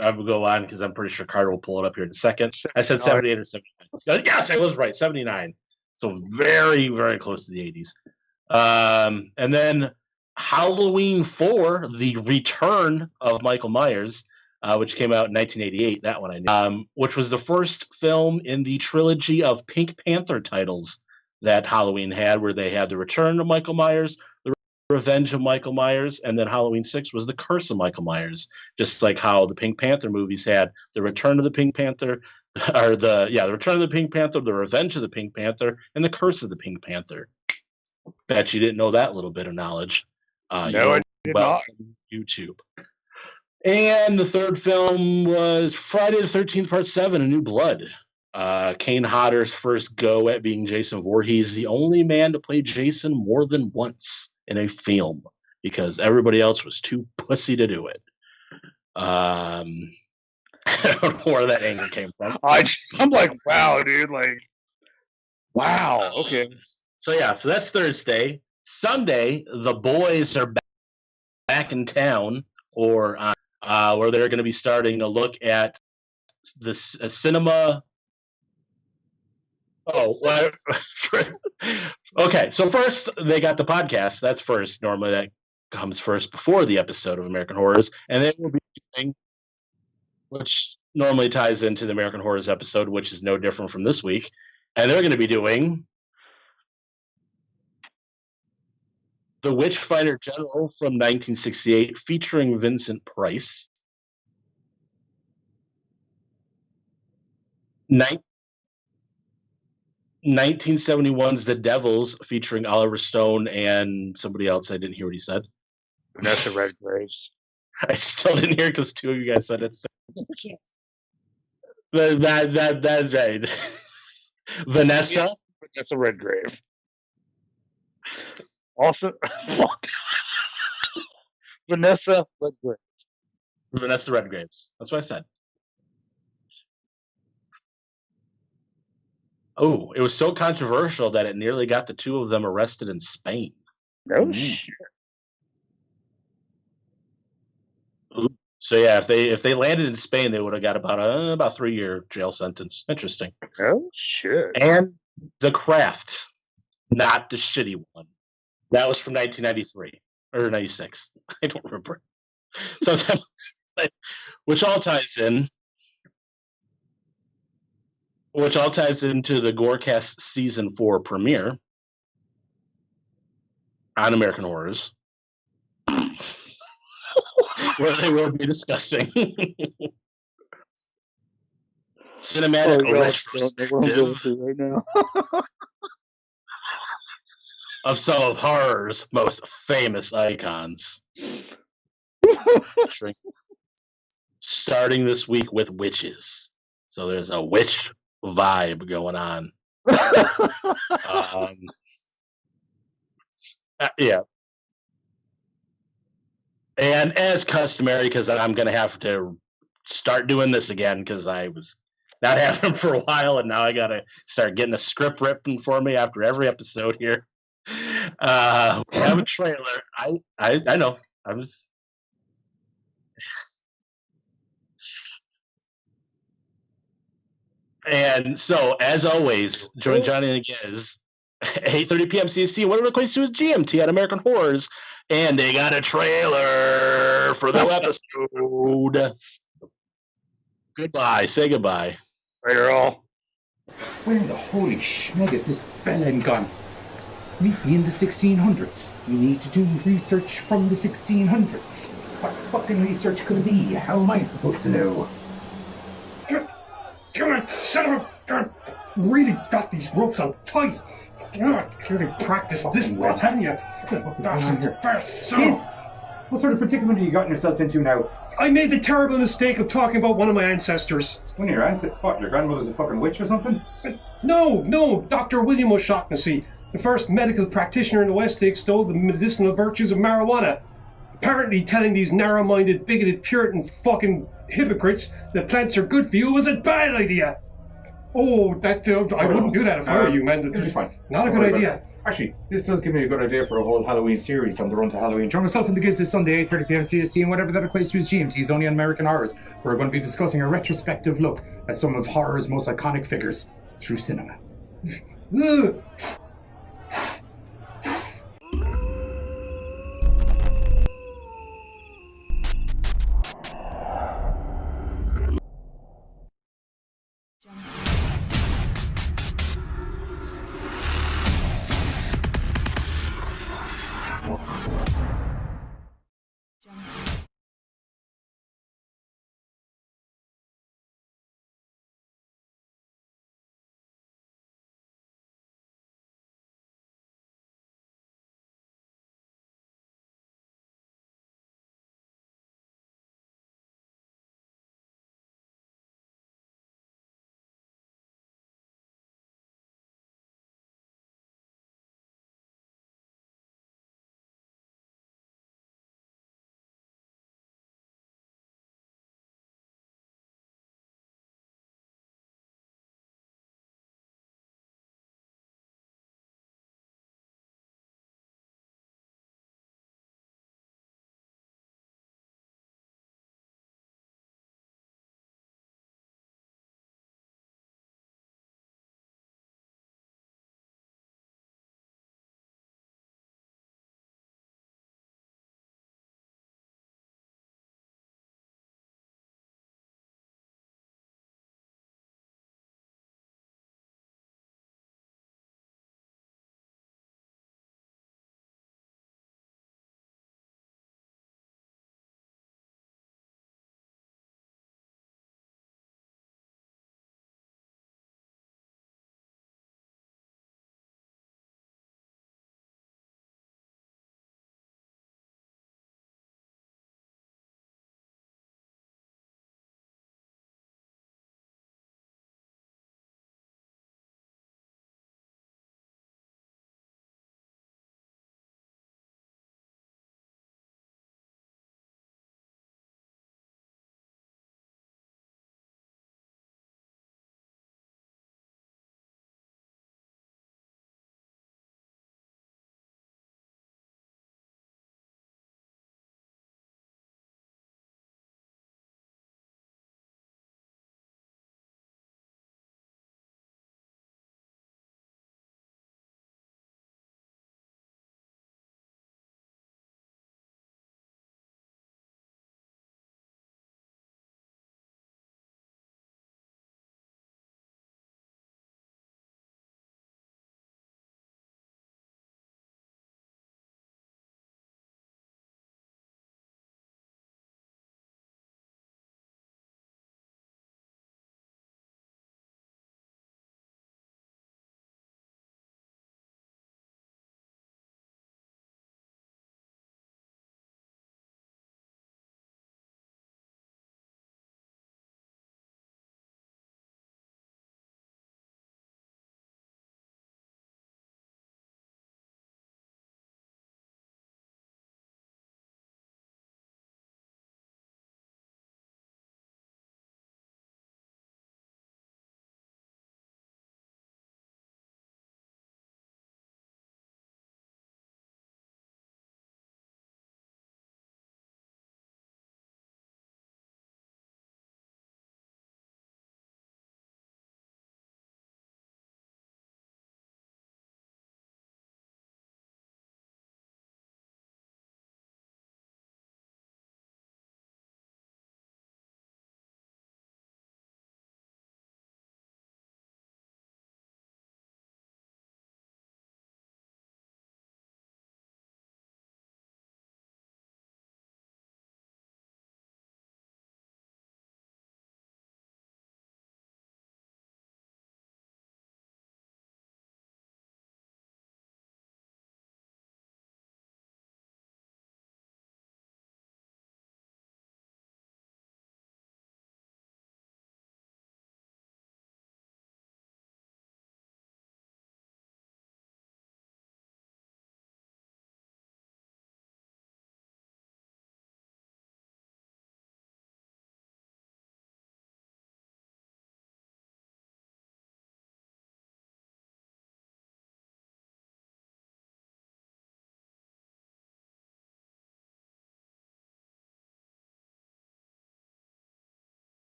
[SPEAKER 5] will go on because I'm pretty sure Carter will pull it up here in a second. I said 78 or 79. Yes, I was right. 79. So very, very close to the 80s. And then Halloween 4, The Return of Michael Myers, which came out in 1988. That one I knew. Which was the first film in the trilogy of Pink Panther titles that Halloween had, where they had The Return of Michael Myers, The Revenge of Michael Myers, and then Halloween 6 was The Curse of Michael Myers. Just like how the Pink Panther movies had The Return of the Pink Panther, or The Return of the Pink Panther, The Revenge of the Pink Panther, and The Curse of the Pink Panther. Bet you didn't know that little bit of knowledge.
[SPEAKER 6] No, I did not.
[SPEAKER 5] YouTube. And the third film was Friday the 13th, Part 7, A New Blood. Kane Hodder's first go at being Jason Voorhees, the only man to play Jason more than once in a film, because everybody else was too pussy to do it. I don't know where that anger came from.
[SPEAKER 6] I'm like, wow, dude, like, wow, okay.
[SPEAKER 5] So that's Thursday. Sunday, the boys are back in town, or where they're going to be starting a look at the cinema. Oh, well, okay. So first, they got the podcast. That's first. Normally, that comes first before the episode of American Horrors, and then we'll be doing, which normally ties into the American Horrors episode, which is no different from this week. And they're going to be doing The Witchfinder General from 1968, featuring Vincent Price. 1971's The Devils, featuring Oliver Stone and somebody else. I didn't hear what he said.
[SPEAKER 6] Vanessa Redgraves.
[SPEAKER 5] I still didn't hear because two of you guys said it. That's right. Vanessa
[SPEAKER 6] Redgrave. Also, Vanessa Redgraves.
[SPEAKER 5] Vanessa Redgraves. That's what I said. Oh, it was so controversial that it nearly got the two of them arrested in Spain.
[SPEAKER 6] No shit.
[SPEAKER 5] So yeah, if they landed in Spain, they would have got about 3-year jail sentence. Interesting.
[SPEAKER 6] Oh shit.
[SPEAKER 5] And The Craft, not the shitty one. That was from 1993 or 96. I don't remember. Sometimes, which all ties into the GoreCast season 4 premiere on American Horrors, where they will be discussing cinematic retrospective
[SPEAKER 6] right now.
[SPEAKER 5] of some of horror's most famous icons. Starting this week with witches. So there's a witch vibe going on. Yeah. And as customary, because I'm going to have to start doing this again because I was not having them for a while, and now I got to start getting a script written for me after every episode here. We have a trailer. I know. I was. And so, as always, join Johnny and Giz, 8:30 p.m. CST, whatever equates to his GMT at American Horrors, and they got a trailer for the episode. Goodbye. Say goodbye.
[SPEAKER 6] Later, all.
[SPEAKER 16] Where in the holy schmeg is this bellend gone? Meet me in the 1600s. We need to do research from the 1600s. What fucking research could it be? How am I supposed to know? God, son of a God, really got these ropes on tight. God, clearly practiced this stuff, haven't you? What sort of predicament have you gotten yourself into now?
[SPEAKER 17] I made the terrible mistake of talking about one of my ancestors.
[SPEAKER 16] One of your ancestors? What, your grandmother's a fucking witch or something?
[SPEAKER 17] No, Dr. William O'Shaughnessy, the first medical practitioner in the West to extol the medicinal virtues of marijuana. Apparently telling these narrow-minded, bigoted, Puritan fucking hypocrites that plants are good for you was a bad idea. Oh, I wouldn't do that if I were you, man.
[SPEAKER 16] It'll be fine.
[SPEAKER 17] Not a good idea.
[SPEAKER 16] Actually, this does give me a good idea for a whole Halloween series on the run to Halloween. Join myself and the Giz this Sunday, 8:30 p.m. CST, and whatever that equates to his GMTs, only on American Horrors. We're going to be discussing a retrospective look at some of horror's most iconic figures through cinema.